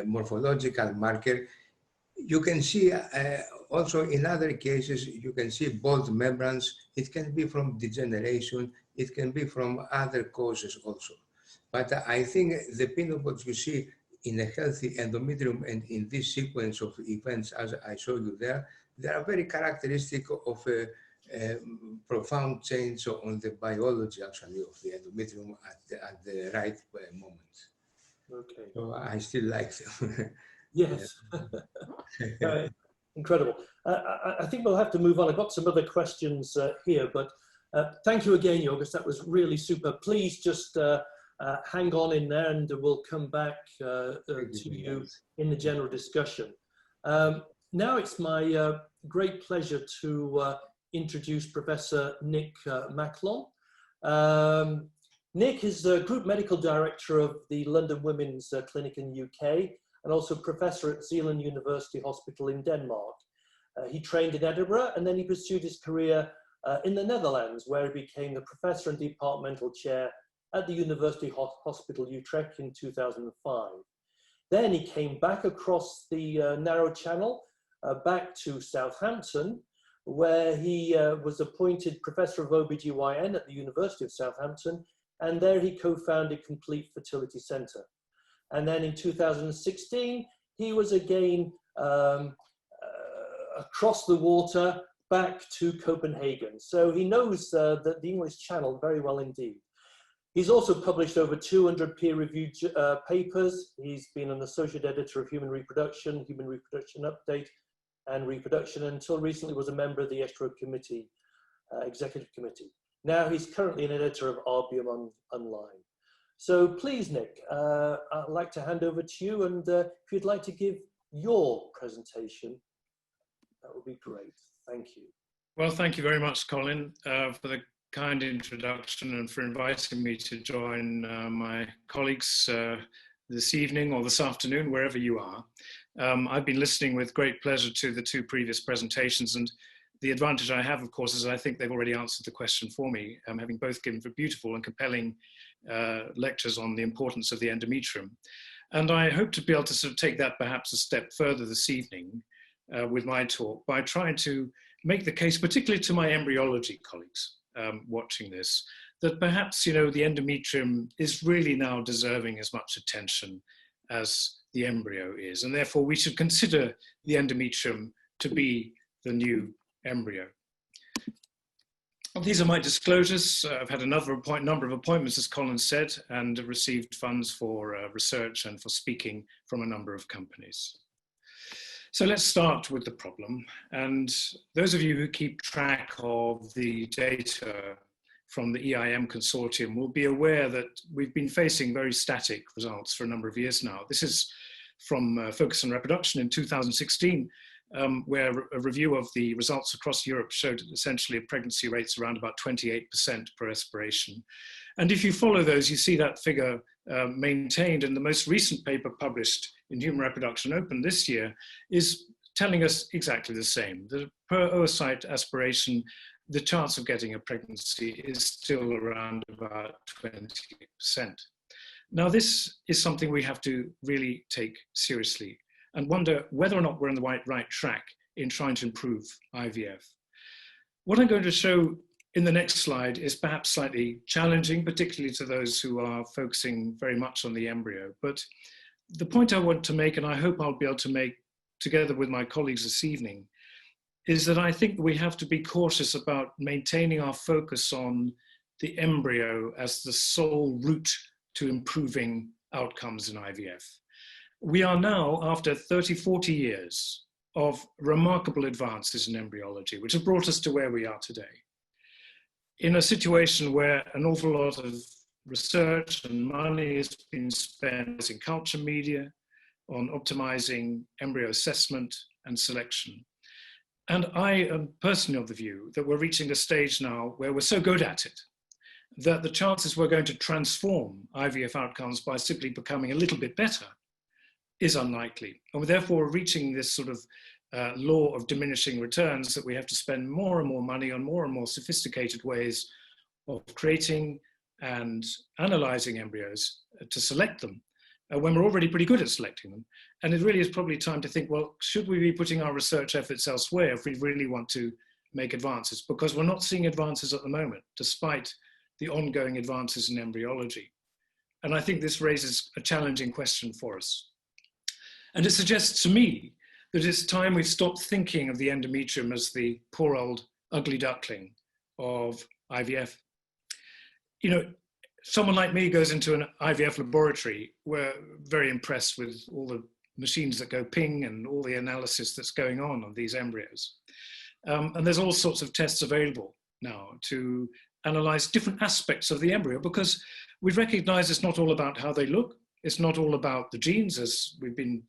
morphological marker, you can see also in other cases, you can see bald membranes. It can be from degeneration. It can be from other causes also. But I think the Pinopods you see in a healthy endometrium and in this sequence of events, as I showed you there, they are very characteristic of a profound change on the biology actually of the endometrium at the right moment. Okay. So I still like them. Yes. Incredible. I think we'll have to move on. I've got some other questions here, but thank you again, Yorgos. That was really super. Please just hang on in there and we'll come back to you in the general discussion. Now it's my great pleasure to introduce Professor Nick Macklon. Nick is the Group Medical Director of the London Women's Clinic in the UK and also Professor at Zeeland University Hospital in Denmark. He trained in Edinburgh and then he pursued his career in the Netherlands, where he became the Professor and Departmental Chair at the University Hospital Utrecht in 2005. Then he came back across the narrow channel, back to Southampton, where he was appointed Professor of OBGYN at the University of Southampton, and there he co-founded Complete Fertility Centre. And then in 2016, he was again across the water back to Copenhagen. So he knows the English Channel very well indeed. He's also published over 200 peer-reviewed papers. He's been an associate editor of Human Reproduction Update, and Reproduction, until recently was a member of the Estro Committee, Executive Committee. Now he's currently an editor of Microbiome Online. So please, Nick, I'd like to hand over to you, and if you'd like to give your presentation, that would be great. Thank you. Well, thank you very much, Colin, for the kind introduction and for inviting me to join my colleagues this evening or this afternoon, wherever you are. I've been listening with great pleasure to the two previous presentations, and the advantage I have, of course, is I think they've already answered the question for me, having both given beautiful and compelling lectures on the importance of the endometrium. And I hope to be able to sort of take that perhaps a step further this evening with my talk by trying to make the case, particularly to my embryology colleagues watching this, that perhaps, you know, the endometrium is really now deserving as much attention as the embryo is, and therefore we should consider the endometrium to be the new embryo. These are my disclosures. I've had a number of appointments, as Colin said, and received funds for research and for speaking from a number of companies. So let's start with the problem. And those of you who keep track of the data from the EIM consortium will be aware that we've been facing very static results for a number of years now. This is from Focus on Reproduction in 2016, where a review of the results across Europe showed essentially pregnancy rates around about 28% per aspiration. And if you follow those, you see that figure maintained, and the most recent paper published in Human Reproduction Open this year is telling us exactly the same. That per oocyte aspiration, the chance of getting a pregnancy is still around about 20%. Now, this is something we have to really take seriously and wonder whether or not we're on the right track in trying to improve IVF. What I'm going to show in the next slide is perhaps slightly challenging, particularly to those who are focusing very much on the embryo, but the point I want to make, and I hope I'll be able to make together with my colleagues this evening, is that I think we have to be cautious about maintaining our focus on the embryo as the sole route to improving outcomes in IVF. We are now, after 30, 40 years of remarkable advances in embryology, which have brought us to where we are today, in a situation where an awful lot of research and money has been spent in culture media on optimizing embryo assessment and selection. And I am personally of the view that we're reaching a stage now where we're so good at it that the chances we're going to transform IVF outcomes by simply becoming a little bit better is unlikely. And we're therefore reaching this sort of law of diminishing returns, that we have to spend more and more money on more and more sophisticated ways of creating and analyzing embryos to select them when we're already pretty good at selecting them. And it really is probably time to think, well, should we be putting our research efforts elsewhere if we really want to make advances? Because we're not seeing advances at the moment, despite the ongoing advances in embryology. And I think this raises a challenging question for us. And it suggests to me that it's time we stopped thinking of the endometrium as the poor old ugly duckling of IVF. You know, someone like me goes into an IVF laboratory, we're very impressed with all the machines that go ping and all the analysis that's going on these embryos. And there's all sorts of tests available now to analyze different aspects of the embryo, because we recognize it's not all about how they look. It's not all about the genes, as we've been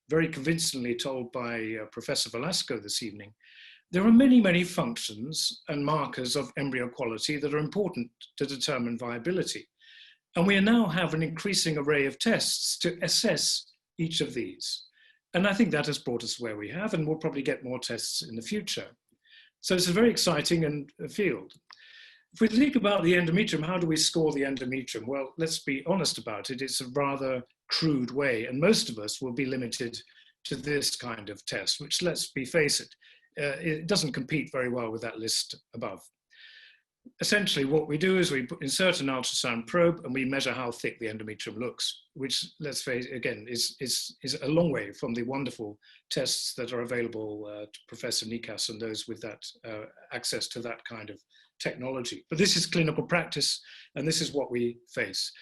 very convincingly told by Professor Velasco this evening. There are many, many functions and markers of embryo quality that are important to determine viability. And we now have an increasing array of tests to assess each of these. And I think that has brought us where we have, and we'll probably get more tests in the future. So it's a very exciting field. If we think about the endometrium, how do we score the endometrium? Well, let's be honest about it. It's a rather crude way, and most of us will be limited to this kind of test, which, let's face it doesn't compete very well with that list above. Essentially, what we do is we insert an ultrasound probe and we measure how thick the endometrium looks, which, let's face it, again, is a long way from the wonderful tests that are available to Professor Nikas and those with that access to that kind of technology. But this is clinical practice, and this is what we face.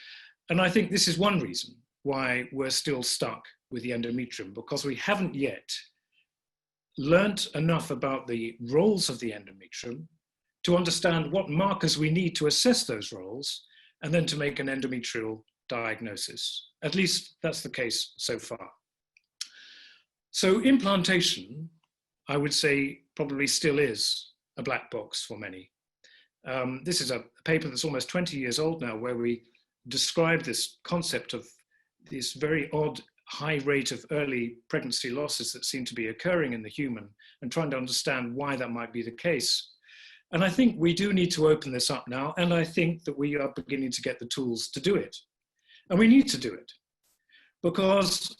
And I think this is one reason why we're still stuck with the endometrium, because we haven't yet learnt enough about the roles of the endometrium to understand what markers we need to assess those roles, and then to make an endometrial diagnosis. At least that's the case so far. So implantation, I would say, probably still is a black box for many. This is a paper that's almost 20 years old now, where we describe this concept of this very odd high rate of early pregnancy losses that seem to be occurring in the human, and trying to understand why that might be the case. And I think we do need to open this up now, and I think that we are beginning to get the tools to do it. And we need to do it, because,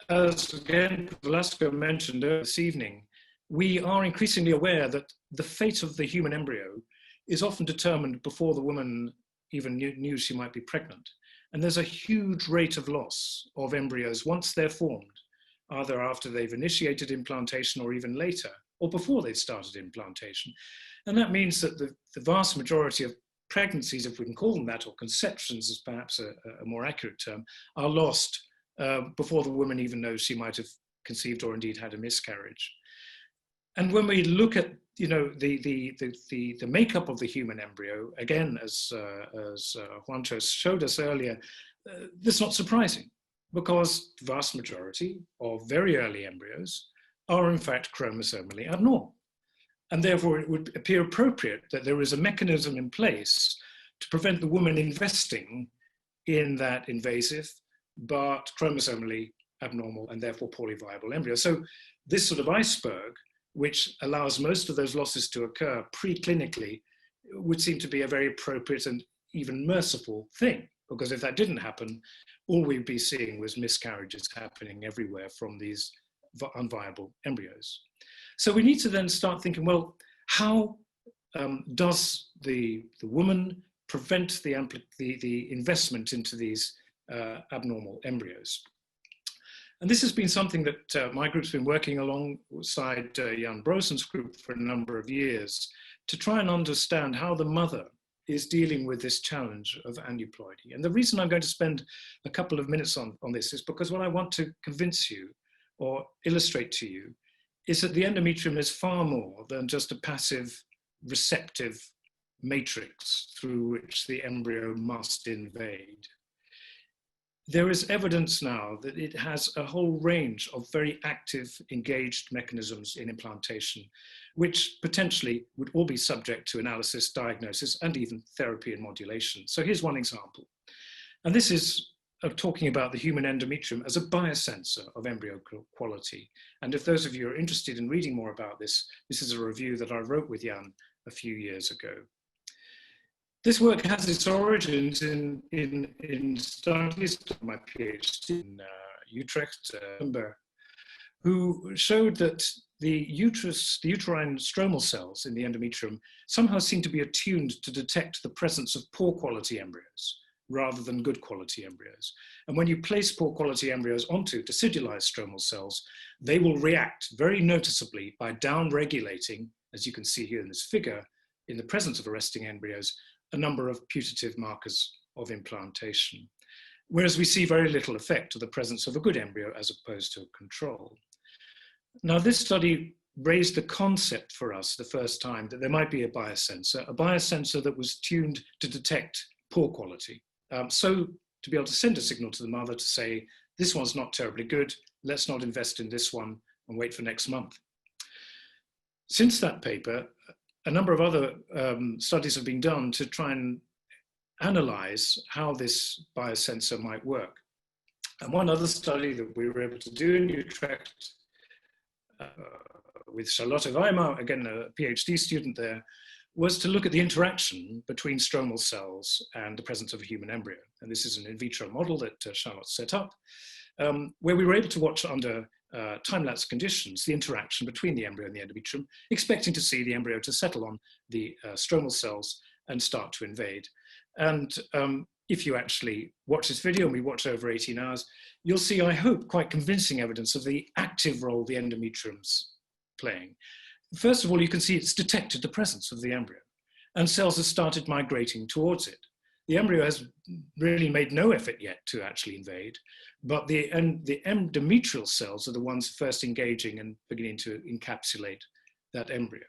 as again Velasco mentioned this evening, we are increasingly aware that the fate of the human embryo is often determined before the woman even knew she might be pregnant. And there's a huge rate of loss of embryos once they're formed, either after they've initiated implantation or even later, or before they've started implantation. And that means that the vast majority of pregnancies, if we can call them that, or conceptions is perhaps a more accurate term, are lost before the woman even knows she might have conceived or indeed had a miscarriage. And when we look at, you know, the makeup of the human embryo, again, as Juan showed us earlier, this is not surprising, because the vast majority of very early embryos are in fact chromosomally abnormal. And therefore it would appear appropriate that there is a mechanism in place to prevent the woman investing in that invasive but chromosomally abnormal and therefore poorly viable embryo. So this sort of iceberg, which allows most of those losses to occur preclinically, would seem to be a very appropriate and even merciful thing, because if that didn't happen, all we'd be seeing was miscarriages happening everywhere from these unviable embryos. So we need to then start thinking, well, how does the woman prevent the investment into these abnormal embryos. And this has been something that my group's been working alongside Jan Brosen's group for a number of years to try and understand how the mother is dealing with this challenge of aneuploidy. And the reason I'm going to spend a couple of minutes on this is because what I want to convince you or illustrate to you is that the endometrium is far more than just a passive receptive matrix through which the embryo must invade. There is evidence now that it has a whole range of very active, engaged mechanisms in implantation, which potentially would all be subject to analysis, diagnosis, and even therapy and modulation. So here's one example. And this is talking about the human endometrium as a biosensor of embryo quality. And if those of you are interested in reading more about this, this is a review that I wrote with Jan a few years ago. This work has its origins in studies of my PhD in Utrecht, who showed that the uterine stromal cells in the endometrium somehow seem to be attuned to detect the presence of poor quality embryos rather than good quality embryos. And when you place poor quality embryos onto decidulized stromal cells, they will react very noticeably by down-regulating, as you can see here in this figure, in the presence of arresting embryos, a number of putative markers of implantation, whereas we see very little effect of the presence of a good embryo as opposed to a control. Now, this study raised the concept for us the first time that there might be a biosensor that was tuned to detect poor quality. So to be able to send a signal to the mother to say, this one's not terribly good, let's not invest in this one and wait for next month. Since that paper, a number of other studies have been done to try and analyze how this biosensor might work. And one other study that we were able to do in Utrecht with Charlotte Weimar, again a PhD student there, was to look at the interaction between stromal cells and the presence of a human embryo. And this is an in vitro model that Charlotte set up, where we were able to watch under time-lapse conditions the interaction between the embryo and the endometrium, expecting to see the embryo to settle on the stromal cells and start to invade. And if you actually watch this video, and we watch over 18 hours, you'll see, I hope, quite convincing evidence of the active role the endometrium's playing. First of all, you can see it's detected the presence of the embryo, and cells have started migrating towards it. The embryo has really made no effort yet to actually invade, but the endometrial cells are the ones first engaging and beginning to encapsulate that embryo.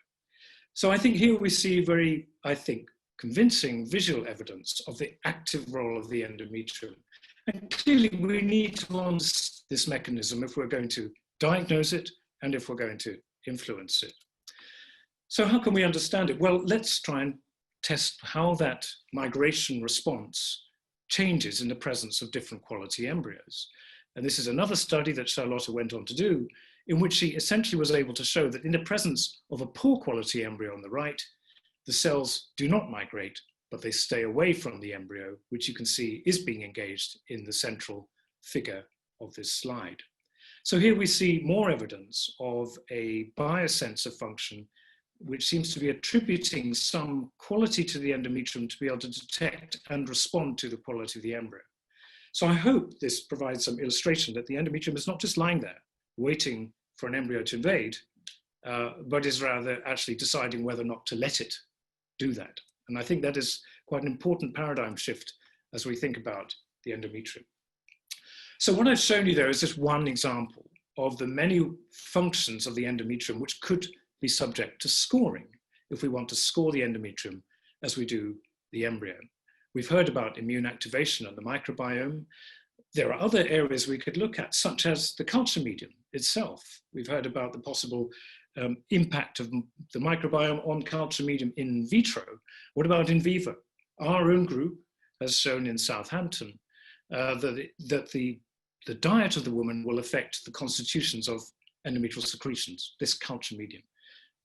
So I think here we see very, I think, convincing visual evidence of the active role of the endometrium. And clearly we need to understand this mechanism if we're going to diagnose it and if we're going to influence it. So how can we understand it? Well, let's try and test how that migration response changes in the presence of different quality embryos. And this is another study that Charlotte went on to do, in which she essentially was able to show that in the presence of a poor quality embryo on the right, the cells do not migrate, but they stay away from the embryo, which you can see is being engaged in the central figure of this slide. So here we see more evidence of a biosensor function, which seems to be attributing some quality to the endometrium to be able to detect and respond to the quality of the embryo. So I hope this provides some illustration that the endometrium is not just lying there, waiting for an embryo to invade, but is rather actually deciding whether or not to let it do that. And I think that is quite an important paradigm shift as we think about the endometrium. So what I've shown you there is just one example of the many functions of the endometrium which could be subject to scoring if we want to score the endometrium as we do the embryo. We've heard about immune activation and the microbiome. There are other areas we could look at, such as the culture medium itself. We've heard about the possible impact of the microbiome on culture medium in vitro. What about in vivo? Our own group has shown in Southampton that the diet of the woman will affect the constitutions of endometrial secretions, this culture medium.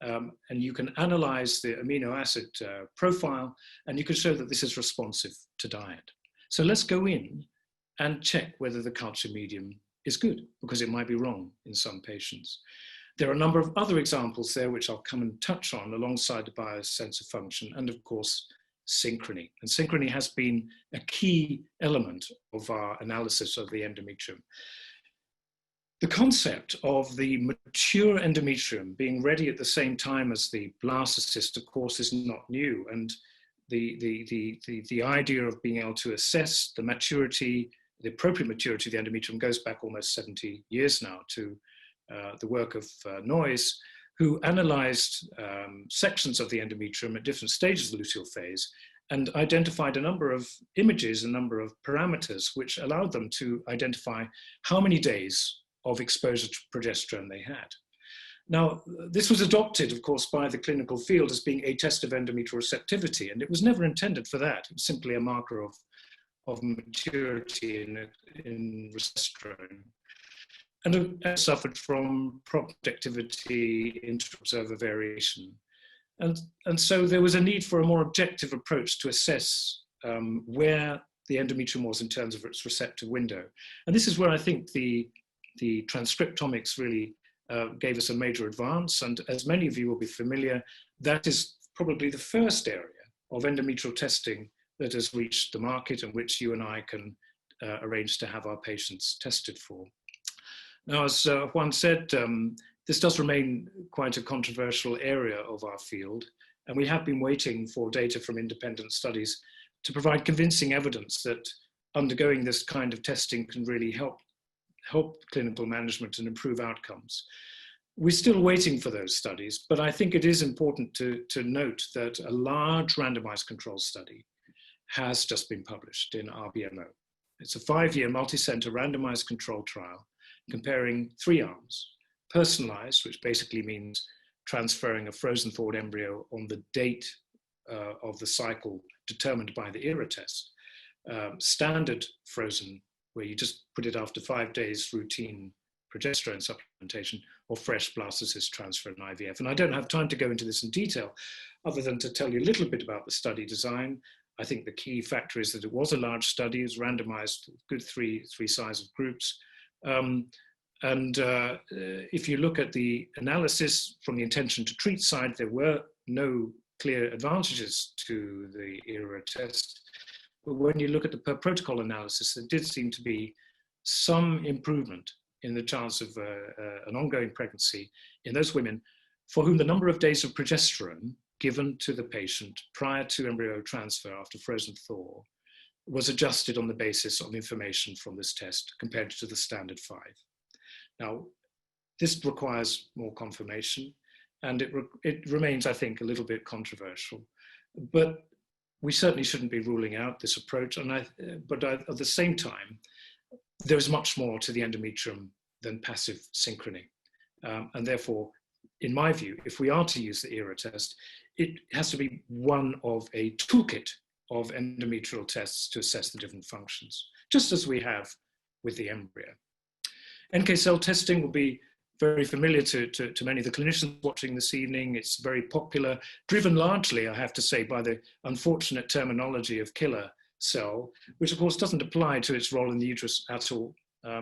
And you can analyze the amino acid profile, and you can show that this is responsive to diet. So let's go in and check whether the culture medium is good, because it might be wrong in some patients. There are a number of other examples there which I'll come and touch on alongside the biosensor function, and of course, synchrony. And synchrony has been a key element of our analysis of the endometrium. The concept of the mature endometrium being ready at the same time as the blastocyst, of course, is not new. And the idea of being able to assess the maturity, the appropriate maturity of the endometrium goes back almost 70 years now to the work of Noyes, who analyzed sections of the endometrium at different stages of the luteal phase and identified a number of images, a number of parameters, which allowed them to identify how many days of exposure to progesterone they had. Now, this was adopted, of course, by the clinical field as being a test of endometrial receptivity, and it was never intended for that. It was simply a marker of maturity in progesterone. And it suffered from productivity, inter-observer variation. And so there was a need for a more objective approach to assess where the endometrium was in terms of its receptive window. And this is where I think the transcriptomics really gave us a major advance. And as many of you will be familiar, that is probably the first area of endometrial testing that has reached the market and which you and I can arrange to have our patients tested for. Now, as Juan said, this does remain quite a controversial area of our field, and we have been waiting for data from independent studies to provide convincing evidence that undergoing this kind of testing can really help clinical management and improve outcomes. We're still waiting for those studies, but I think it is important to note that a large randomized control study has just been published in RBMO. It's a 5-year multi-center randomized control trial comparing 3 arms: personalized, which basically means transferring a frozen thawed embryo on the date of the cycle determined by the ERA test; standard frozen, where you just put it after 5 days routine progesterone supplementation; or fresh blastocyst transfer in IVF. And I don't have time to go into this in detail, other than to tell you a little bit about the study design. I think the key factor is that it was a large study. It was randomized, good three size of groups. If you look at the analysis from the intention to treat side, there were no clear advantages to the ERA test. But when you look at the per protocol analysis, there did seem to be some improvement in the chance of an ongoing pregnancy in those women for whom the number of days of progesterone given to the patient prior to embryo transfer after frozen thaw was adjusted on the basis of information from this test compared to the standard 5. Now, this requires more confirmation, and it remains, I think, a little bit controversial. But we certainly shouldn't be ruling out this approach. But at the same time, there is much more to the endometrium than passive synchrony. And therefore, in my view, if we are to use the ERA test, it has to be one of a toolkit of endometrial tests to assess the different functions, just as we have with the embryo. NK cell testing will be very familiar to many of the clinicians watching this evening. It's very popular, driven largely, I have to say, by the unfortunate terminology of killer cell, which of course doesn't apply to its role in the uterus at all.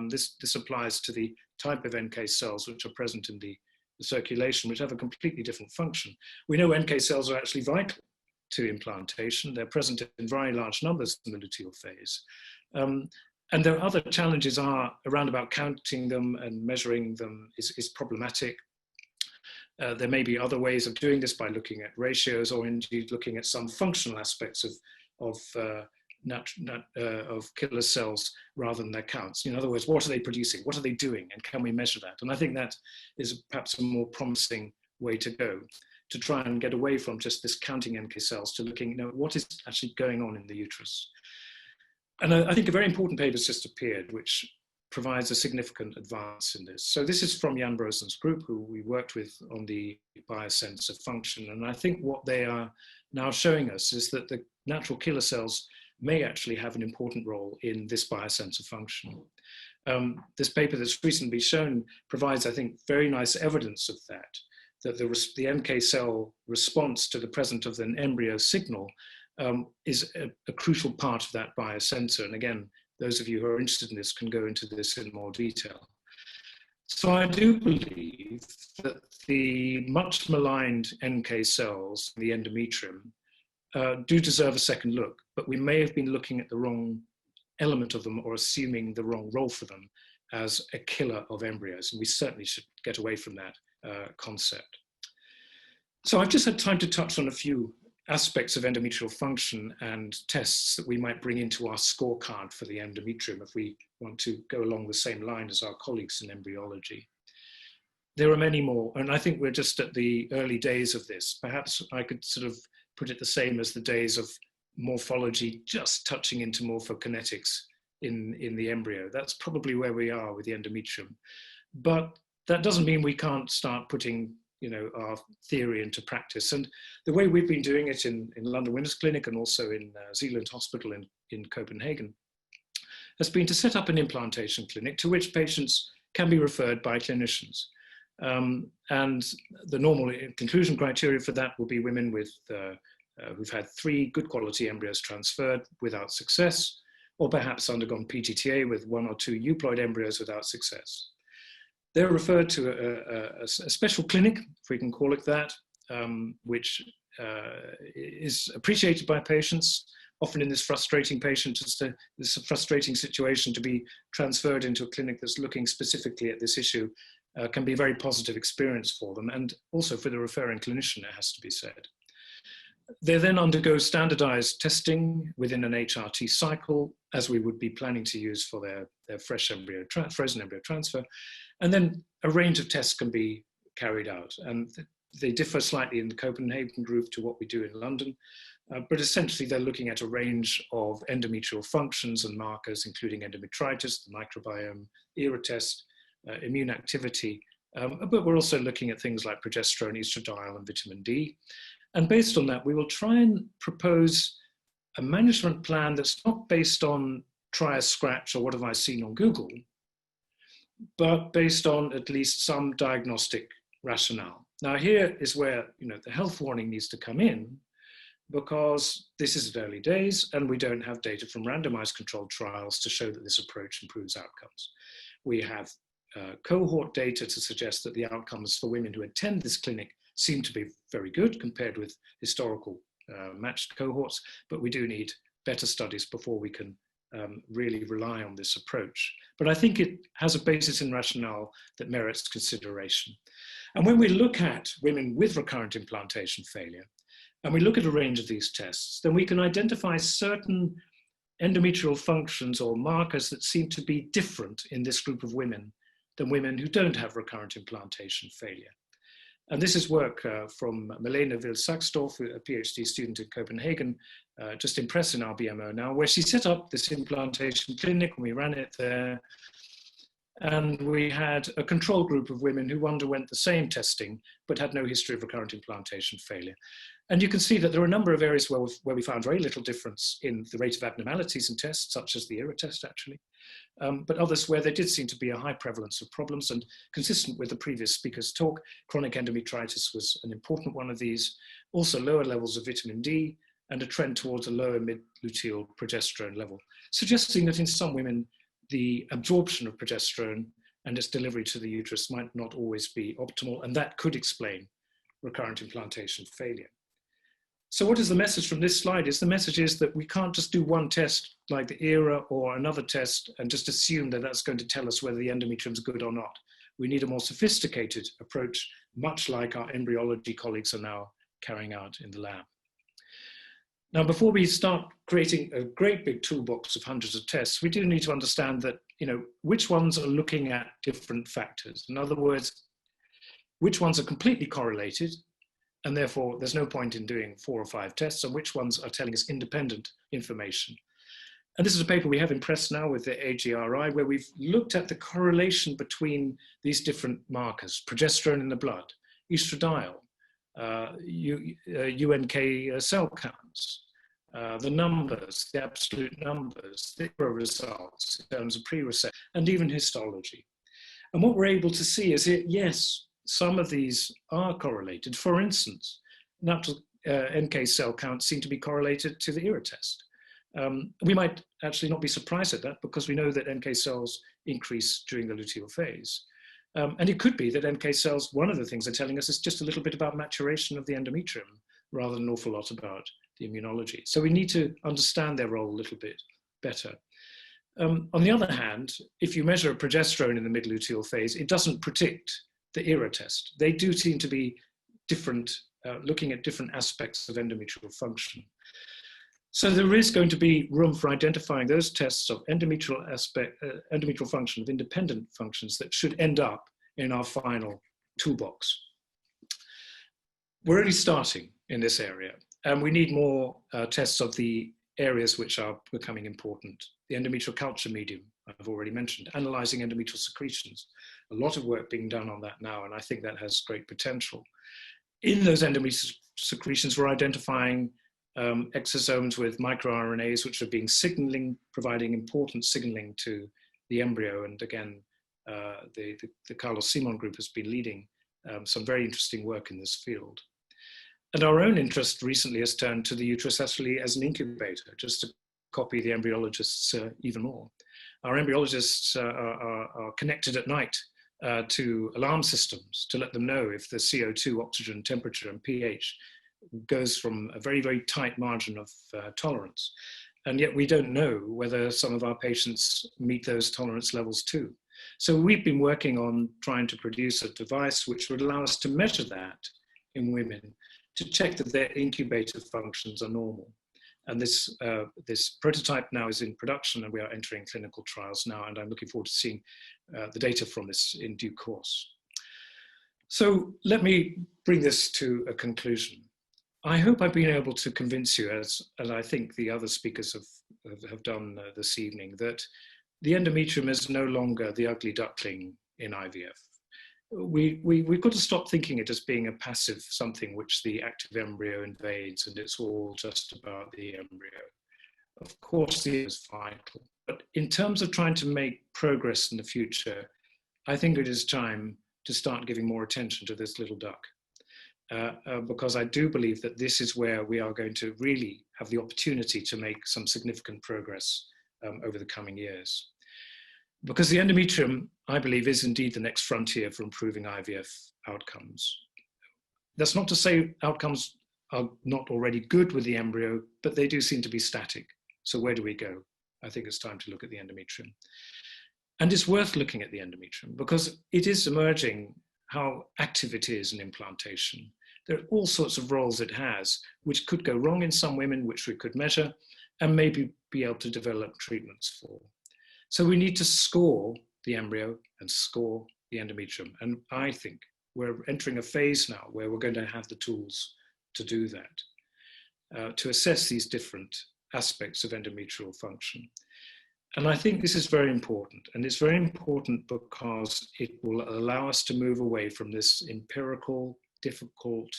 This applies to the type of NK cells which are present in the circulation, which have a completely different function. We know NK cells are actually vital to implantation. They're present in very large numbers in the luteal phase. And there are other challenges around about counting them and measuring them is problematic. There may be other ways of doing this by looking at ratios or indeed looking at some functional aspects of killer cells rather than their counts. In other words, what are they producing? What are they doing? And can we measure that? And I think that is perhaps a more promising way to go, to try and get away from just this counting NK cells to looking, what is actually going on in the uterus. And I think a very important paper has just appeared, which provides a significant advance in this. So this is from Jan Brosen's group, who we worked with on the biosensor function. And I think what they are now showing us is that the natural killer cells may actually have an important role in this biosensor function. This paper that's recently been shown provides, I think, very nice evidence of that the NK cell response to the presence of an embryo signal is a crucial part of that biosensor. And again, those of you who are interested in this can go into this in more detail. So I do believe that the much maligned NK cells in the endometrium do deserve a second look, but we may have been looking at the wrong element of them or assuming the wrong role for them as a killer of embryos. And we certainly should get away from that concept. So I've just had time to touch on a few aspects of endometrial function and tests that we might bring into our scorecard for the endometrium if we want to go along the same line as our colleagues in embryology. There are many more, and I think we're just at the early days of this. Perhaps I could sort of put it the same as the days of morphology just touching into morphokinetics in the embryo. That's probably where we are with the endometrium. But that doesn't mean we can't start putting our theory into practice. And the way we've been doing it in London Women's Clinic and also in Zealand Hospital in Copenhagen has been to set up an implantation clinic to which patients can be referred by clinicians. And the normal conclusion criteria for that will be women with who've had 3 good quality embryos transferred without success, or perhaps undergone PGTA with 1 or 2 euploid embryos without success. They're referred to a special clinic, if we can call it that, which is appreciated by patients, often in this frustrating this frustrating situation to be transferred into a clinic that's looking specifically at this issue can be a very positive experience for them, and also for the referring clinician, it has to be said. They then undergo standardized testing within an HRT cycle, as we would be planning to use for their frozen embryo transfer. And then a range of tests can be carried out. And they differ slightly in the Copenhagen group to what we do in London. But essentially, they're looking at a range of endometrial functions and markers, including endometritis, the microbiome, ERA test, immune activity. But we're also looking at things like progesterone, estradiol, and vitamin D. And based on that, we will try and propose a management plan that's not based on try a scratch or what have I seen on Google, but based on at least some diagnostic rationale. Now here is where the health warning needs to come in, because this is at early days and we don't have data from randomized controlled trials to show that this approach improves outcomes. We have cohort data to suggest that the outcomes for women who attend this clinic seem to be very good compared with historical matched cohorts, but we do need better studies before we can really rely on this approach. But I think it has a basis in rationale that merits consideration. And when we look at women with recurrent implantation failure, and we look at a range of these tests, then we can identify certain endometrial functions or markers that seem to be different in this group of women than women who don't have recurrent implantation failure. And this is work from Malene Vil-Saxdorf, a PhD student in Copenhagen, just impressed in our BMO now, where she set up this implantation clinic and we ran it there. And we had a control group of women who underwent the same testing, but had no history of recurrent implantation failure. And you can see that there are a number of areas where we found very little difference in the rate of abnormalities in tests, such as the ERA test actually, but others where there did seem to be a high prevalence of problems. And consistent with the previous speaker's talk, chronic endometritis was an important one of these, also lower levels of vitamin D and a trend towards a lower mid-luteal progesterone level, suggesting that in some women, the absorption of progesterone and its delivery to the uterus might not always be optimal, and that could explain recurrent implantation failure. So what is the message from this slide? The message is that we can't just do one test like the ERA or another test and just assume that that's going to tell us whether the endometrium is good or not. We need a more sophisticated approach, much like our embryology colleagues are now carrying out in the lab. Now, before we start creating a great big toolbox of hundreds of tests, we do need to understand that, which ones are looking at different factors. In other words, which ones are completely correlated, and therefore there's no point in doing 4 or 5 tests, and which ones are telling us independent information. And this is a paper we have in press now with the AGRI, where we've looked at the correlation between these different markers, progesterone in the blood, estradiol, UNK cell counts, the numbers, the absolute numbers, the results in terms of pre-reception, and even histology. And what we're able to see is that, yes, some of these are correlated. For instance, natural NK cell counts seem to be correlated to the ERA test. We might actually not be surprised at that because we know that NK cells increase during the luteal phase. And it could be that NK cells, one of the things they're telling us is just a little bit about maturation of the endometrium rather than an awful lot about the immunology. So we need to understand their role a little bit better. On the other hand, if you measure progesterone in the mid-luteal phase, it doesn't predict the ERA test. They do seem to be different, looking at different aspects of endometrial function. So there is going to be room for identifying those tests of endometrial function, of independent functions that should end up in our final toolbox. We're already starting in this area, and we need more tests of the areas which are becoming important. The endometrial culture medium, I've already mentioned, analyzing endometrial secretions. A lot of work being done on that now, and I think that has great potential. In those endometrial secretions, we're identifying exosomes with microRNAs, which are being signaling, providing important signaling to the embryo. And again, the Carlos Simon group has been leading some very interesting work in this field. And our own interest recently has turned to the uterus actually as an incubator, just to copy the embryologists even more. Our embryologists are connected at night to alarm systems to let them know if the CO2, oxygen, temperature, and pH goes from a very, very tight margin of tolerance. And yet we don't know whether some of our patients meet those tolerance levels too. So we've been working on trying to produce a device which would allow us to measure that in women, to check that their incubator functions are normal. And this prototype now is in production, and we are entering clinical trials now, and I'm looking forward to seeing the data from this in due course. So let me bring this to a conclusion. I hope I've been able to convince you, as I think the other speakers have done this evening, that the endometrium is no longer the ugly duckling in IVF. We've got to stop thinking it as being a passive something which the active embryo invades and it's all just about the embryo. Of course, it is vital. But in terms of trying to make progress in the future, I think it is time to start giving more attention to this little duck. Because I do believe that this is where we are going to really have the opportunity to make some significant progress over the coming years. Because the endometrium, I believe, is indeed the next frontier for improving IVF outcomes. That's not to say outcomes are not already good with the embryo, but they do seem to be static. So where do we go? I think it's time to look at the endometrium. And it's worth looking at the endometrium because it is emerging how active it is in implantation. There are all sorts of roles it has, which could go wrong in some women, which we could measure and maybe be able to develop treatments for. So we need to score the embryo and score the endometrium. And I think we're entering a phase now where we're going to have the tools to do that, to assess these different aspects of endometrial function. And I think this is very important. And it's very important because it will allow us to move away from this empirical, difficult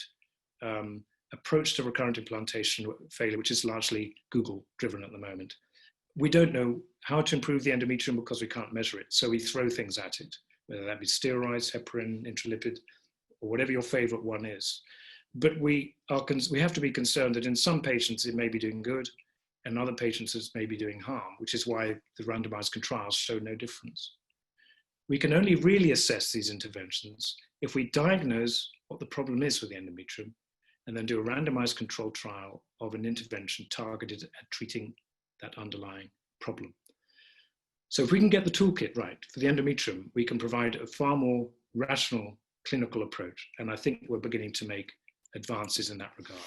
approach to recurrent implantation failure, which is largely Google driven at the moment. We don't know how to improve the endometrium because we can't measure it. So we throw things at it, whether that be steroids, heparin, intralipid, or whatever your favorite one is. But we have to be concerned that in some patients it may be doing good and other patients it may be doing harm, which is why the randomized controls show no difference. We can only really assess these interventions if we diagnose what the problem is with the endometrium and then do a randomized controlled trial of an intervention targeted at treating that underlying problem. So if we can get the toolkit right for the endometrium, we can provide a far more rational clinical approach. And I think we're beginning to make advances in that regard.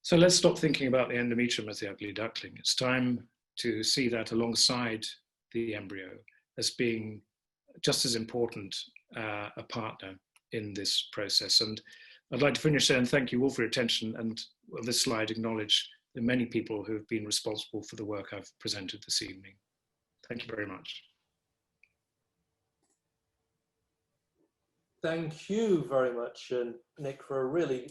So let's stop thinking about the endometrium as the ugly duckling. It's time to see that alongside the embryo as being just as important a partner in this process. And I'd like to finish there and thank you all for your attention, and on this slide acknowledge the many people who have been responsible for the work I've presented this evening. Thank you very much. Thank you very much, Nick, for a really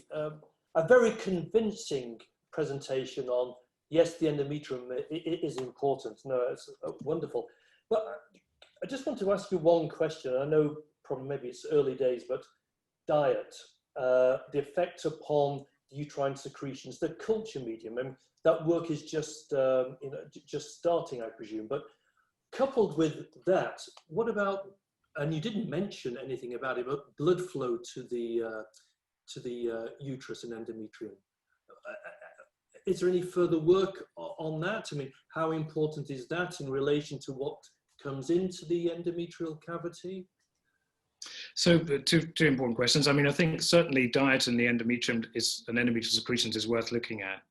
a very convincing presentation on, yes, the endometrium is important. No, it's wonderful. But I just want to ask you one question. I know probably maybe it's early days, but diet, the effect upon the uterine secretions, the culture medium, and that work is just just starting, I presume. But coupled with that, what about, and you didn't mention anything about it, but blood flow to the uterus and endometrium. is there any further work on that? I mean, how important is that in relation to what comes into the endometrial cavity? So two important questions. I mean, I think certainly diet and the endometrium and endometrial secretions is worth looking at.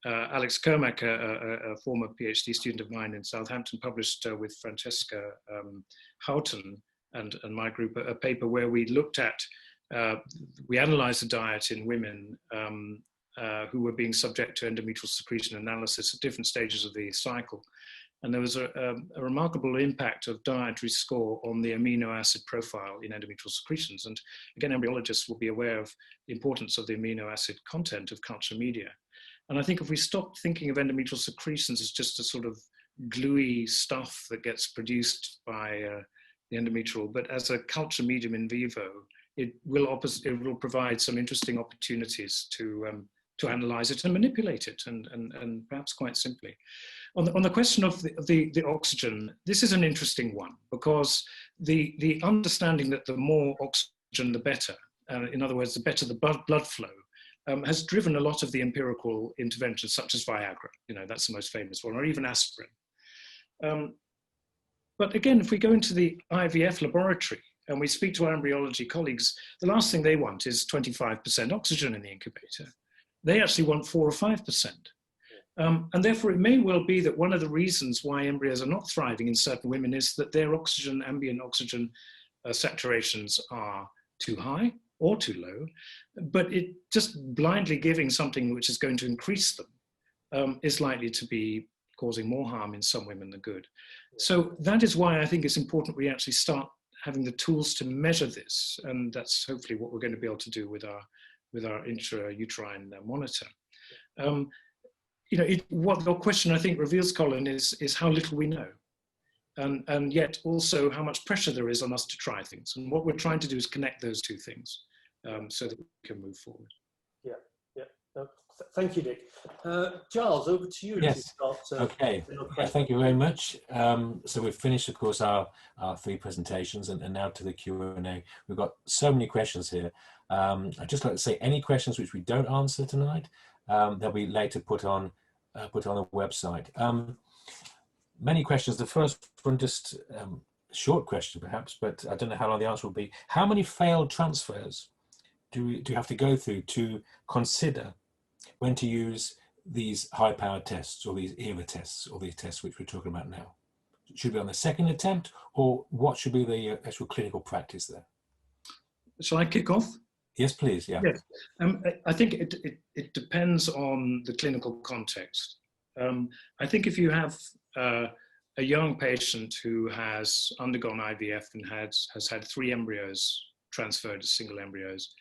Alex Kermack, a former PhD student of mine in Southampton, published with Francesca Houghton and my group a paper where we looked at, we analyzed the diet in women who were being subject to endometrial secretion analysis at different stages of the cycle. And there was a remarkable impact of dietary score on the amino acid profile in endometrial secretions. And again, embryologists will be aware of the importance of the amino acid content of culture media. And I think if we stop thinking of endometrial secretions as just a sort of gluey stuff that gets produced by the endometrial, but as a culture medium in vivo, it will provide some interesting opportunities to analyze it and manipulate it, and perhaps quite simply. On the question of the oxygen, this is an interesting one, because the understanding that the more oxygen, the better, in other words, the better the blood flow, has driven a lot of the empirical interventions, such as Viagra, that's the most famous one, or even aspirin. But again, if we go into the IVF laboratory and we speak to our embryology colleagues, the last thing they want is 25% oxygen in the incubator. They actually want 4 or 5%. And therefore, it may well be that one of the reasons why embryos are not thriving in certain women is that their ambient oxygen saturations are too high or too low, but it just blindly giving something which is going to increase them is likely to be causing more harm in some women than good. So that is why I think it's important we actually start having the tools to measure this, and that's hopefully what we're going to be able to do with our intrauterine monitor. What your question I think reveals, Colin, is how little we know, and yet also how much pressure there is on us to try things. And what we're trying to do is connect those two things so that we can move forward. Yeah. Thank you, Nick. Giles, over to you. Yes. To start, okay. Thank you very much. So we've finished, of course, our 3 presentations, and now to the Q&A. We've got so many questions here. I'd just like to say any questions which we don't answer tonight, they'll be later put on the website. Many questions. The first one, just a short question perhaps, but I don't know how long the answer will be. How many failed transfers do you have to go through to consider when to use these high-powered tests, or these ERA tests, or these tests which we're talking about now? Should it be on the second attempt, or what should be the actual clinical practice there? Shall I kick off? Yes, please. Yeah. Yes. I think it depends on the clinical context. I think if you have a young patient who has undergone IVF and has had 3 embryos transferred as single embryos,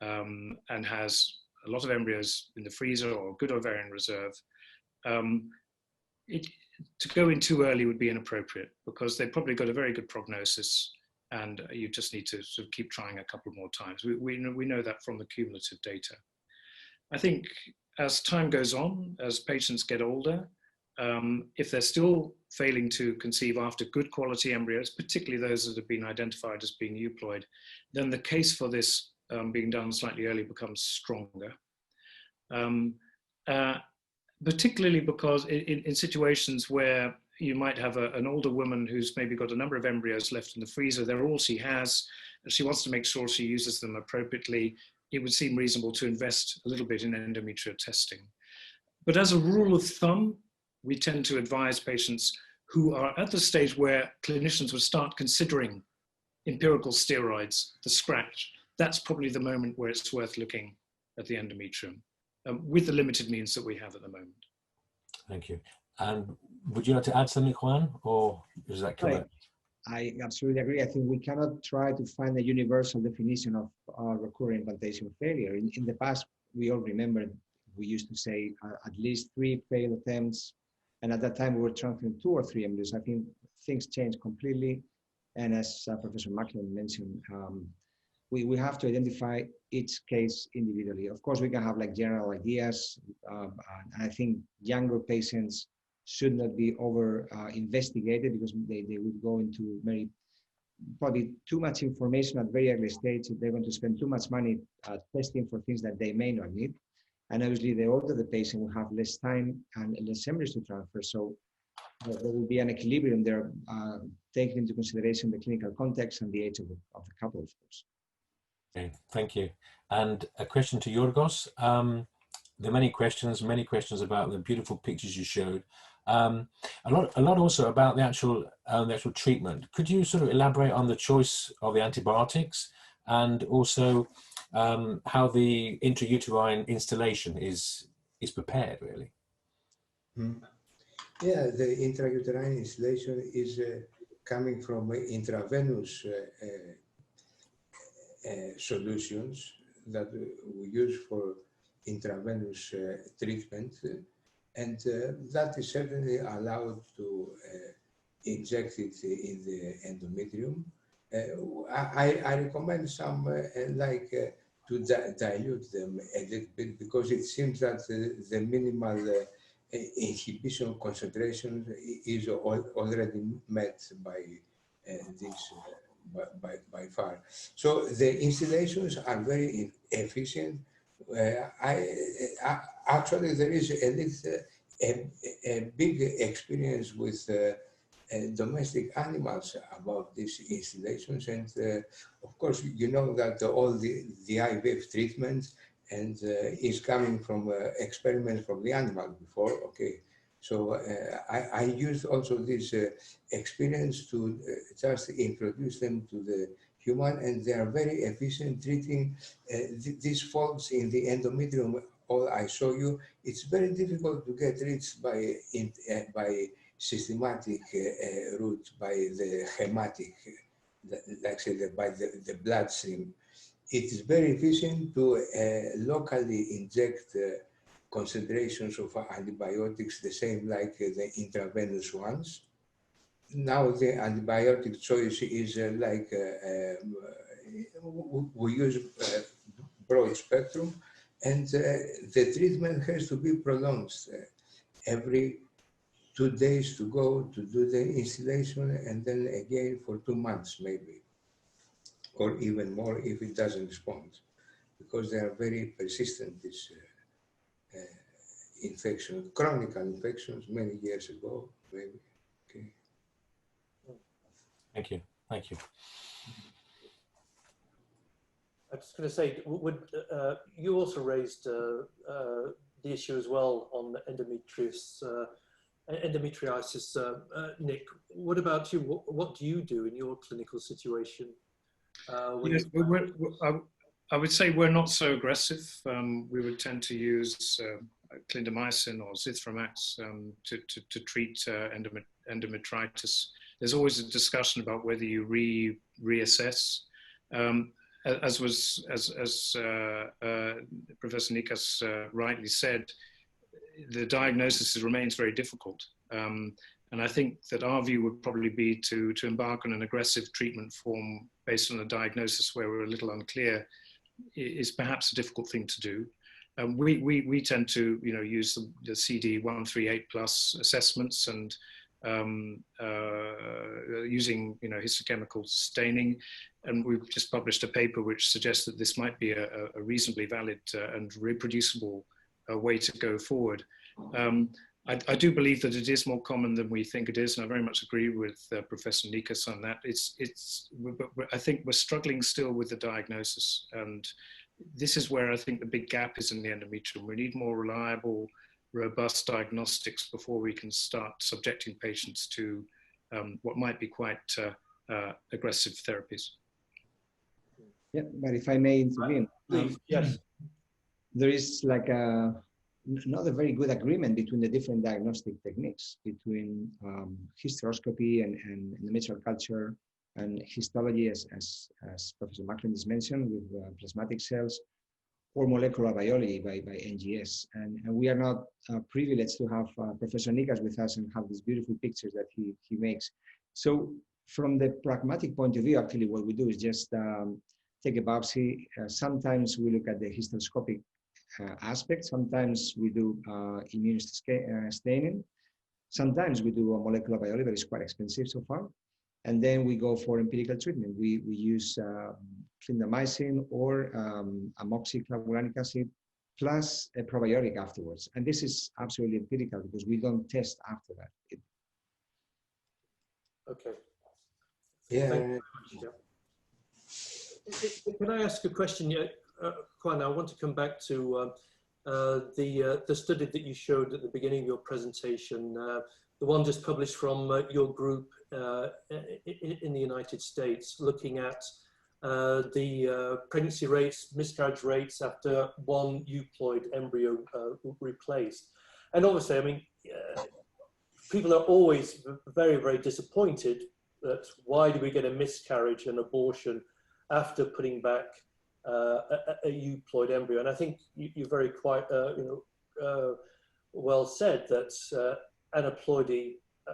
and has a lot of embryos in the freezer or good ovarian reserve, to go in too early would be inappropriate, because they've probably got a very good prognosis, and you just need to sort of keep trying a couple more times. We know that from the cumulative data. I think as time goes on, as patients get older, if they're still failing to conceive after good quality embryos, particularly those that have been identified as being euploid, then the case for this being done slightly early becomes stronger. Particularly because in situations where you might have an older woman who's maybe got a number of embryos left in the freezer, they're all she has, and she wants to make sure she uses them appropriately, it would seem reasonable to invest a little bit in endometrial testing. But as a rule of thumb, we tend to advise patients who are at the stage where clinicians would start considering empirical steroids, the scratch. That's probably the moment where it's worth looking at the endometrium, with the limited means that we have at the moment. Thank you. And would you like to add something, Juan, or is that correct? I absolutely agree. I think we cannot try to find a universal definition of recurrent implantation failure. In the past, we all remember, we used to say at least 3 failed attempts. And at that time, we were transferring 2 or 3 embryos. I think things changed completely. And as Professor Macklon mentioned, we have to identify each case individually. Of course, we can have like general ideas. I think younger patients should not be over investigated, because they would go into probably too much information at very early stage. They're going to spend too much money testing for things that they may not need. And obviously, the older the patient will have less time and less embryos to transfer. So there will be an equilibrium there, taking into consideration the clinical context and the age of the couple, of course. Okay, thank you. And a question to Yorgos. There are many questions about the beautiful pictures you showed. A lot also about the actual treatment. Could you sort of elaborate on the choice of the antibiotics, and also how the intrauterine installation is prepared, really? Yeah, the intrauterine installation is coming from intravenous solutions that we use for intravenous treatment, and that is certainly allowed to inject it in the endometrium. I recommend some to dilute them a little bit, because it seems that the minimal inhibition concentration is already met by this by far. So the installations are very efficient. Actually, there is a big experience with domestic animals about these installations, and of course, you know that all the IVF treatment and is coming from experiments from the animal before. Okay, so I used also this experience to just introduce them to the human, and they are very efficient treating these folds in the endometrium. All I show you, it's very difficult to get reached by systematic route, by the hematic, like say, by the bloodstream. It is very efficient to locally inject concentrations of antibiotics, the same like the intravenous ones. Now the antibiotic choice is we use broad spectrum, and the treatment has to be prolonged. Every 2 days to go to do the installation, and then again for 2 months maybe, or even more if it doesn't respond, because they are very persistent, these infections, chronic infections many years ago, maybe. Okay. Thank you. Thank you. I was going to say, would you also raised the issue as well on endometriosis, Nick? What about you? What do you do in your clinical situation? Yes, I would say we're not so aggressive. We would tend to use clindamycin or zithromax to treat endometritis. There's always a discussion about whether you reassess. As Professor Nikas rightly said, the diagnosis remains very difficult. And I think that our view would probably be to embark on an aggressive treatment form based on a diagnosis where we're a little unclear is perhaps a difficult thing to do. We tend to use the CD 138 plus assessments and using histochemical staining, and we've just published a paper which suggests that this might be a reasonably valid and reproducible way to go forward. I do believe that it is more common than we think it is, and I very much agree with Professor Nikas on that. I think we're struggling still with the diagnosis, and this is where I think the big gap is in the endometrium. We need more reliable, robust diagnostics before we can start subjecting patients to what might be quite aggressive therapies. Yeah, but if I may intervene, yes. There is like not a very good agreement between the different diagnostic techniques, between hysteroscopy and endometrial culture and histology, as Professor Macklon has mentioned, with plasmatic cells, or molecular biology by NGS. And we are not privileged to have Professor Nikas with us and have these beautiful pictures that he makes. So from the pragmatic point of view, actually what we do is just take a biopsy. Sometimes we look at the hysteroscopic aspect. Sometimes we do immunostaining. Sometimes we do a molecular biology, but it's quite expensive so far. And then we go for empirical treatment. We use clindamycin or amoxiclavulanic acid plus a probiotic afterwards. And this is absolutely empirical because we don't test after that. Okay. Yeah. Thank you very much. Yeah. Can I ask a question? Juan, I want to come back to the study that you showed at the beginning of your presentation, the one just published from your group in the United States, looking at the pregnancy rates, miscarriage rates after one euploid embryo replaced. And obviously, I mean, people are always very, very disappointed that why do we get a miscarriage and abortion after putting back a euploid embryo? And I think you're very quite, well said that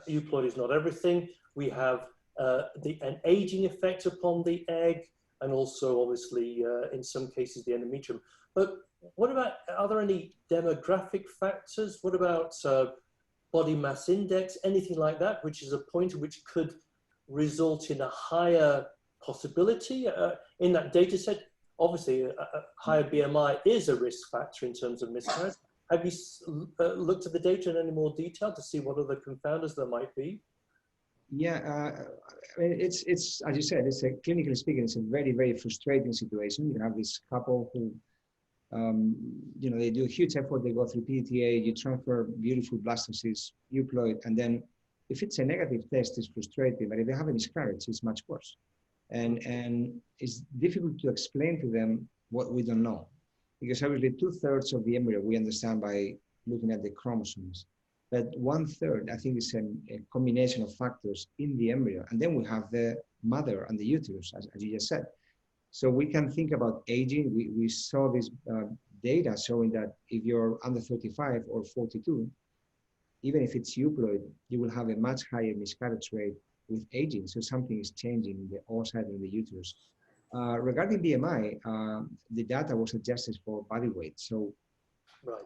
euploid is not everything. We have an aging effect upon the egg, and also obviously in some cases the endometrium. But what about, are there any demographic factors? What about body mass index, anything like that, which is a pointer which could result in a higher possibility in that data set? Obviously, a higher BMI is a risk factor in terms of miscarriage. Have you looked at the data in any more detail to see what other confounders there might be? Yeah, I mean, it's as you said, it's clinically speaking, it's a very, very frustrating situation. You have this couple who, they do a huge effort, they go through PTA, you transfer beautiful blastocysts, euploid, and then if it's a negative test, it's frustrating, but if they have a miscarriage, it's much worse. And it's difficult to explain to them what we don't know. Because obviously 2/3 of the embryo we understand by looking at the chromosomes. But 1/3, I think, is a combination of factors in the embryo. And then we have the mother and the uterus, as you just said. So we can think about aging. We saw this data showing that if you're under 35 or 42, even if it's euploid, you will have a much higher miscarriage rate with aging. So something is changing in the oocyte and the uterus. Regarding BMI, the data was adjusted for body weight. So right.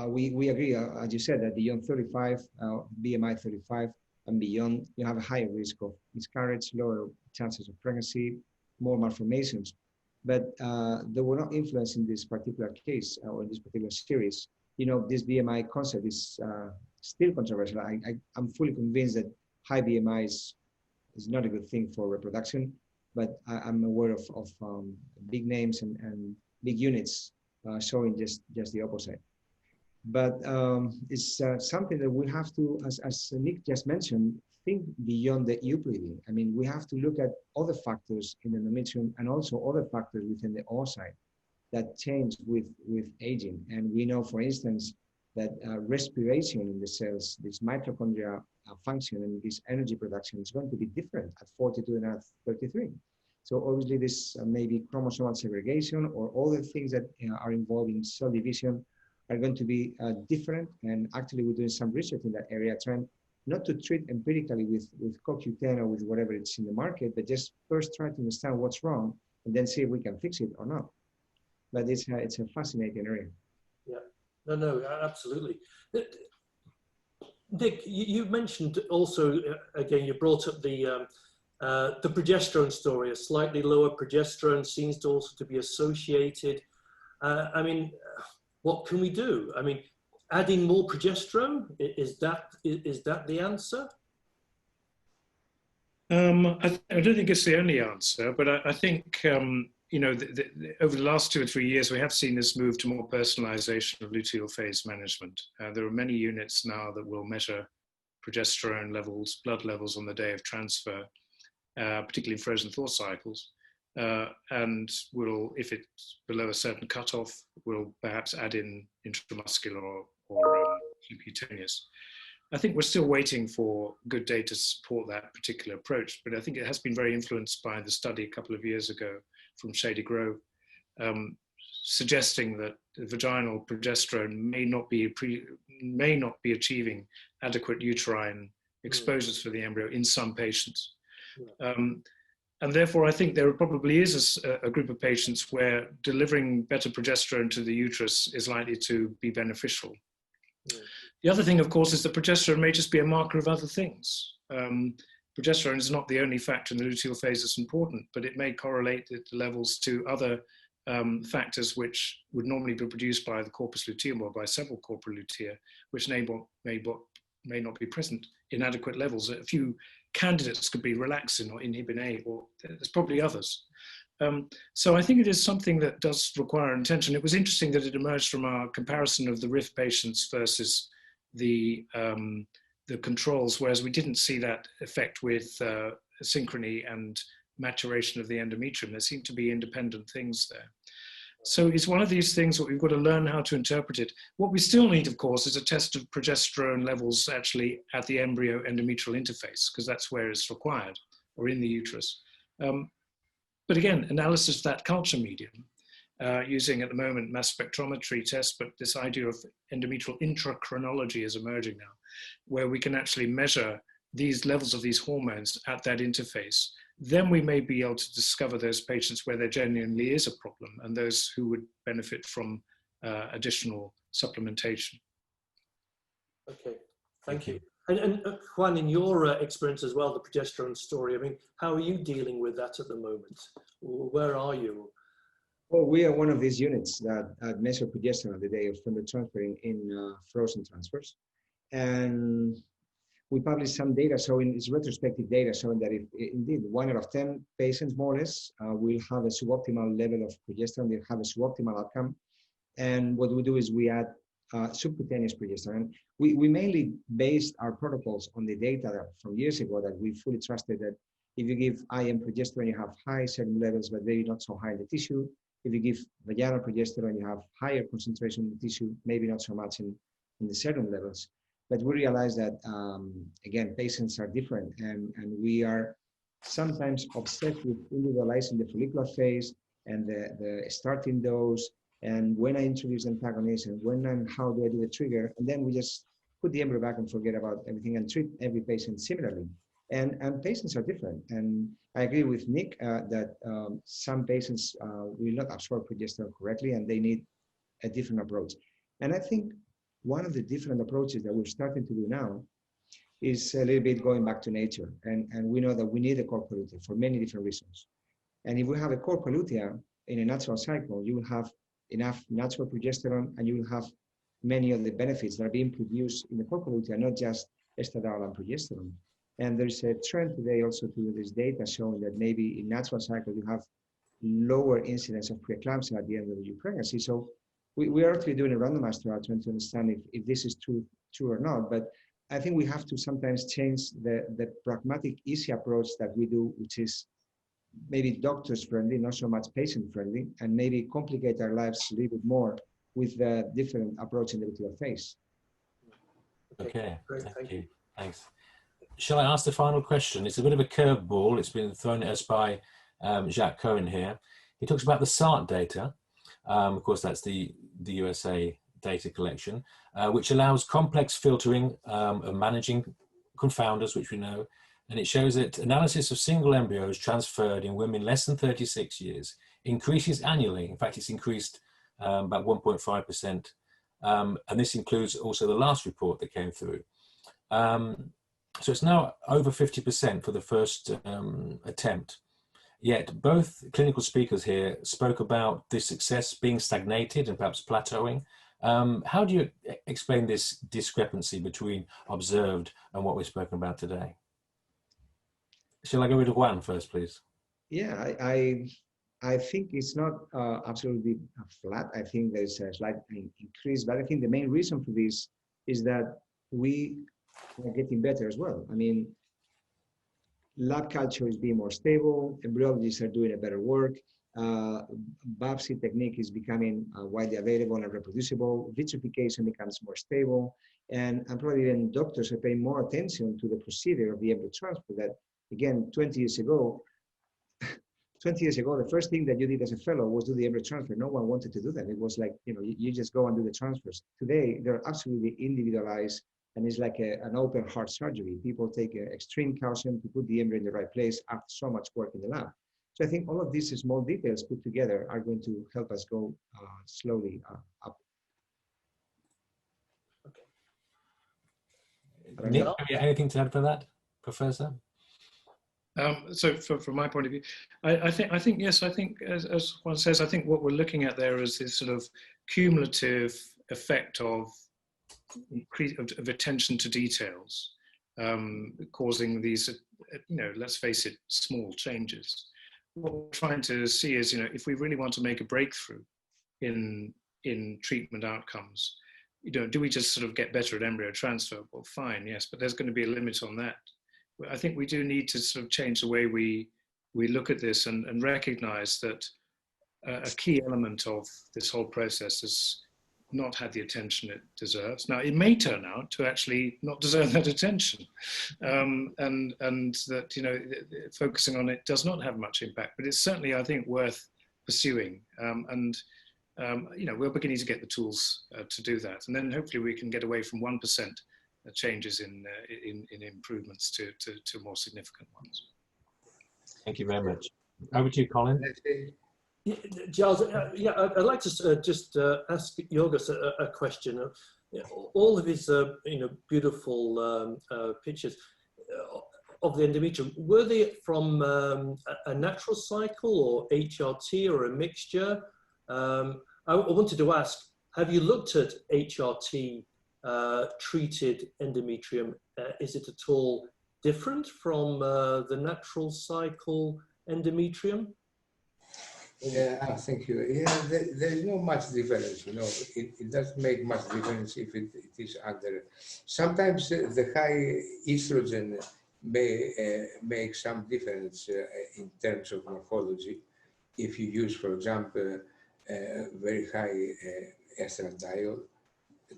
We agree, as you said, that beyond 35, BMI 35 and beyond, you have a higher risk of miscarriage, lower chances of pregnancy, more malformations. But they were not influenced in this particular case or in this particular series. This BMI concept is still controversial. I'm fully convinced that high BMI is not a good thing for reproduction, but I'm aware of big names and big units showing just the opposite. But it's something that we have to, as Nick just mentioned, think beyond the euploiding. I mean, we have to look at other factors in the endometrium and also other factors within the oocyte that change with aging. And we know, for instance, that respiration in the cells, this mitochondria function and this energy production is going to be different at 42 and at 33. So obviously this may be chromosomal segregation or other things that are involved in cell division are going to be different. And actually we're doing some research in that area, trying not to treat empirically with CoQ10 or with whatever it's in the market, but just first try to understand what's wrong and then see if we can fix it or not. But it's a fascinating area. Yeah, no, absolutely. Nick, you mentioned also, again, you brought up the progesterone story. A slightly lower progesterone seems to also to be associated. I mean, what can we do? I mean, adding more progesterone, is that the answer? I don't think it's the only answer, but I think, over the last 2 or 3 years, we have seen this move to more personalization of luteal phase management. There are many units now that will measure progesterone levels, blood levels on the day of transfer, particularly in frozen thaw cycles. And will, if it's below a certain cutoff, will perhaps add in intramuscular or subcutaneous. I think we're still waiting for good data to support that particular approach, but I think it has been very influenced by the study a couple of years ago from Shady Grove, suggesting that vaginal progesterone may not be achieving adequate uterine exposures for the embryo in some patients. And therefore, I think there probably is a group of patients where delivering better progesterone to the uterus is likely to be beneficial. The other thing, of course, is that progesterone may just be a marker of other things. Progesterone is not the only factor in the luteal phase that's important, but it may correlate the levels to other factors which would normally be produced by the corpus luteum or by several corpora lutea, which may not be present in adequate levels. A few candidates could be relaxin or inhibin A, or there's probably others. So I think it is something that does require attention. It was interesting that it emerged from our comparison of the RIF patients versus the controls, whereas we didn't see that effect with synchrony and maturation of the endometrium. There seem to be independent things there. So it's one of these things that we've got to learn how to interpret it. What we still need, of course, is a test of progesterone levels actually at the embryo endometrial interface, because that's where it's required, or in the uterus. But again, analysis of that culture medium, using at the moment mass spectrometry tests, but this idea of endometrial intrachronology is emerging now, where we can actually measure these levels of these hormones at that interface. Then we may be able to discover those patients where there genuinely is a problem and those who would benefit from additional supplementation. Okay, thank you. And Juan, in your experience as well, the progesterone story, I mean, how are you dealing with that at the moment? Where are you? Well, we are one of these units that measure progesterone the day of thermal transferring in frozen transfers. And we published some data showing, it's retrospective data showing that if indeed 1 out of 10 patients, more or less, will have a suboptimal level of progesterone, they'll have a suboptimal outcome. And what we do is we add subcutaneous progesterone. We mainly based our protocols on the data that from years ago that we fully trusted that if you give IM progesterone, you have high serum levels, but maybe not so high in the tissue. If you give vaginal progesterone, you have higher concentration in the tissue, maybe not so much in the serum levels. But we realize that, again, patients are different, and we are sometimes obsessed with individualizing the follicular phase and the starting dose, and when I introduce antagonists, and when and how do I do the trigger, and then we just put the embryo back and forget about everything and treat every patient similarly. And patients are different. And I agree with Nick that some patients will not absorb progesterone correctly, and they need a different approach. And I think one of the different approaches that we're starting to do now is a little bit going back to nature. And we know that we need a corpora lutea for many different reasons. And if we have a corpora lutea in a natural cycle, you will have enough natural progesterone, and you will have many of the benefits that are being produced in the corpora lutea, not just estradiol and progesterone. And there's a trend today also to this data showing that maybe in natural cycle, you have lower incidence of preeclampsia at the end of your pregnancy. So we are actually doing a randomized trial trying to understand if this is true or not. But I think we have to sometimes change the pragmatic, easy approach that we do, which is maybe doctors friendly, not so much patient friendly, and maybe complicate our lives a little bit more with the different approach in the luteal phase. Okay, great, thank you. Thanks. Shall I ask the final question? It's a bit of a curveball. It's been thrown at us by Jacques Cohen here. He talks about the SART data. Of course, that's the USA data collection, which allows complex filtering and managing confounders, which we know. And it shows that analysis of single embryos transferred in women less than 36 years increases annually. In fact, it's increased about 1.5%. And this includes also the last report that came through. So it's now over 50% for the first attempt. Yet both clinical speakers here spoke about this success being stagnated and perhaps plateauing. How do you explain this discrepancy between observed and what we've spoken about today? Shall I go with Juan first, please? Yeah, I think it's not absolutely flat. I think there's a slight increase, but I think the main reason for this is that we are getting better as well. I mean, lab culture is being more stable, embryologists are doing a better work, biopsy technique is becoming widely available and reproducible, vitrification becomes more stable, and probably even doctors are paying more attention to the procedure of the embryo transfer that, again, 20 years ago, the first thing that you did as a fellow was do the embryo transfer. No one wanted to do that. It was like, you just go and do the transfers. Today, they're absolutely individualized, and it's like an open heart surgery. People take extreme caution to put the embryo in the right place after so much work in the lab. So I think all of these small details put together are going to help us go slowly up. Okay. Nick, have you anything to add for that, Professor? So from my point of view, I think yes, I think as Juan says, I think what we're looking at there is this sort of cumulative effect of attention to details, causing these, let's face it, small changes. What we're trying to see is, if we really want to make a breakthrough in treatment outcomes, do we just sort of get better at embryo transfer? Well, fine, yes, but there's going to be a limit on that. I think we do need to sort of change the way we look at this and recognize that a key element of this whole process has not had the attention it deserves. Now, it may turn out to actually not deserve that attention, and that focusing on it does not have much impact. But it's certainly, I think, worth pursuing. We're beginning to get the tools to do that, and then hopefully we can get away from 1% changes in improvements to more significant ones. Thank you very much. Over to you, Colin. Yeah, Giles, I'd like to just ask Yorgos a question. All of his beautiful pictures of the endometrium, were they from a natural cycle or HRT or a mixture? I wanted to ask, have you looked at HRT treated endometrium? Is it at all different from the natural cycle endometrium? Yeah, thank you. Yeah, there's not much difference, it doesn't make much difference if it is under. Sometimes the high estrogen may make some difference in terms of morphology. If you use, for example, very high estradiol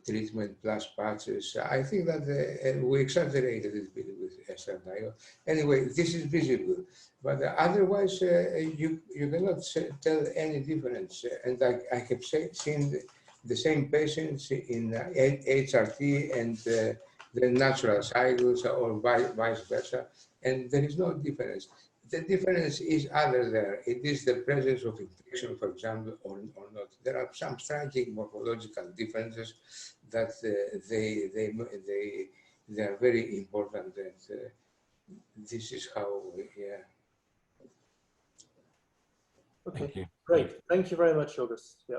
treatment plus patches, I think that we exaggerated a little bit with estradiol. Anyway, this is visible, but otherwise you cannot tell any difference. And I have seen the same patients in HRT and the natural cycles or vice versa, and there is no difference. The difference is other there. It is the presence of infection, for example, or not. There are some striking morphological differences that they are very important. And this is how, yeah. Okay, Thank you. great. Thank you very much, Yorgos. Yeah.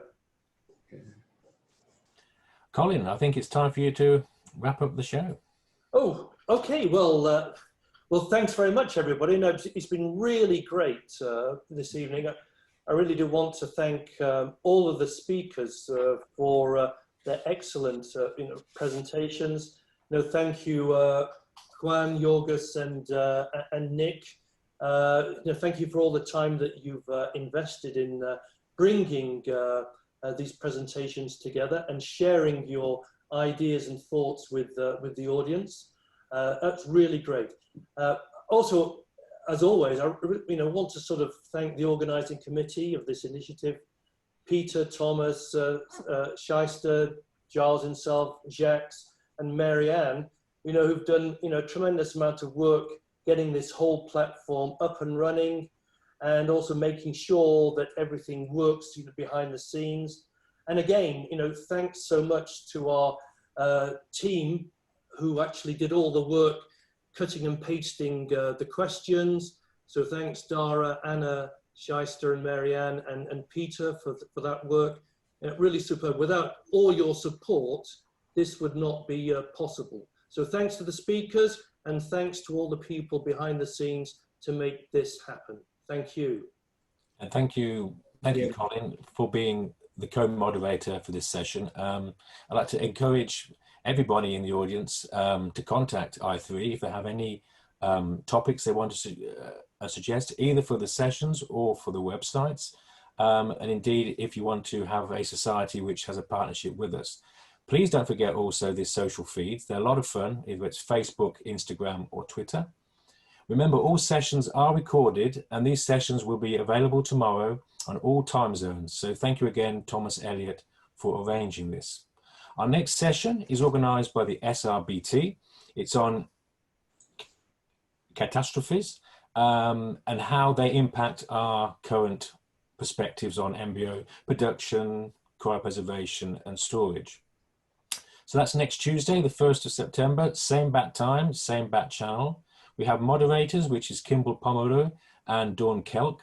Colin, I think it's time for you to wrap up the show. Oh, okay. Well, thanks very much, everybody. No, it's been really great this evening. I really do want to thank all of the speakers for their excellent presentations. Thank you, Juan, Yorgos, and Nick. Thank you for all the time that you've invested in bringing these presentations together and sharing your ideas and thoughts with the audience. That's really great. Also, as always, I want to sort of thank the organising committee of this initiative, Peter, Thomas, Shyster, Giles himself, Jacques, and Marianne, who've done a tremendous amount of work getting this whole platform up and running, and also making sure that everything works behind the scenes. And again, thanks so much to our team who actually did all the work cutting and pasting the questions. So thanks Dara, Anna, Shyster, and Marianne, and Peter for that work. Really superb. Without all your support, this would not be possible. So thanks to the speakers, and thanks to all the people behind the scenes to make this happen. Thank you. And thank you, Colin, for being the co-moderator for this session. I'd like to encourage everybody in the audience to contact i3 if they have any topics they want to suggest, either for the sessions or for the websites. And indeed, if you want to have a society which has a partnership with us. Please don't forget also the social feeds. They're a lot of fun, either it's Facebook, Instagram, or Twitter. Remember, all sessions are recorded, and these sessions will be available tomorrow on all time zones. So thank you again, Thomas Elliott, for arranging this. Our next session is organised by the SRBT. It's on catastrophes and how they impact our current perspectives on embryo production, cryopreservation, and storage. So that's next Tuesday, the 1st of September, same bat time, same bat channel. We have moderators, which is Kimball Pomeroy and Dawn Kelk.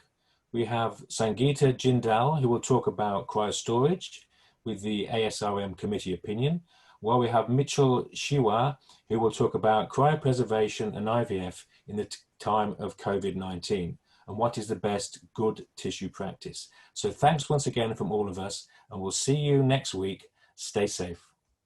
We have Sangeeta Jindal, who will talk about cryostorage with the ASRM committee opinion, while we have Mitchell Shiwa, who will talk about cryopreservation and IVF in the time of COVID-19 and what is the best good tissue practice. So thanks once again from all of us, and we'll see you next week. Stay safe.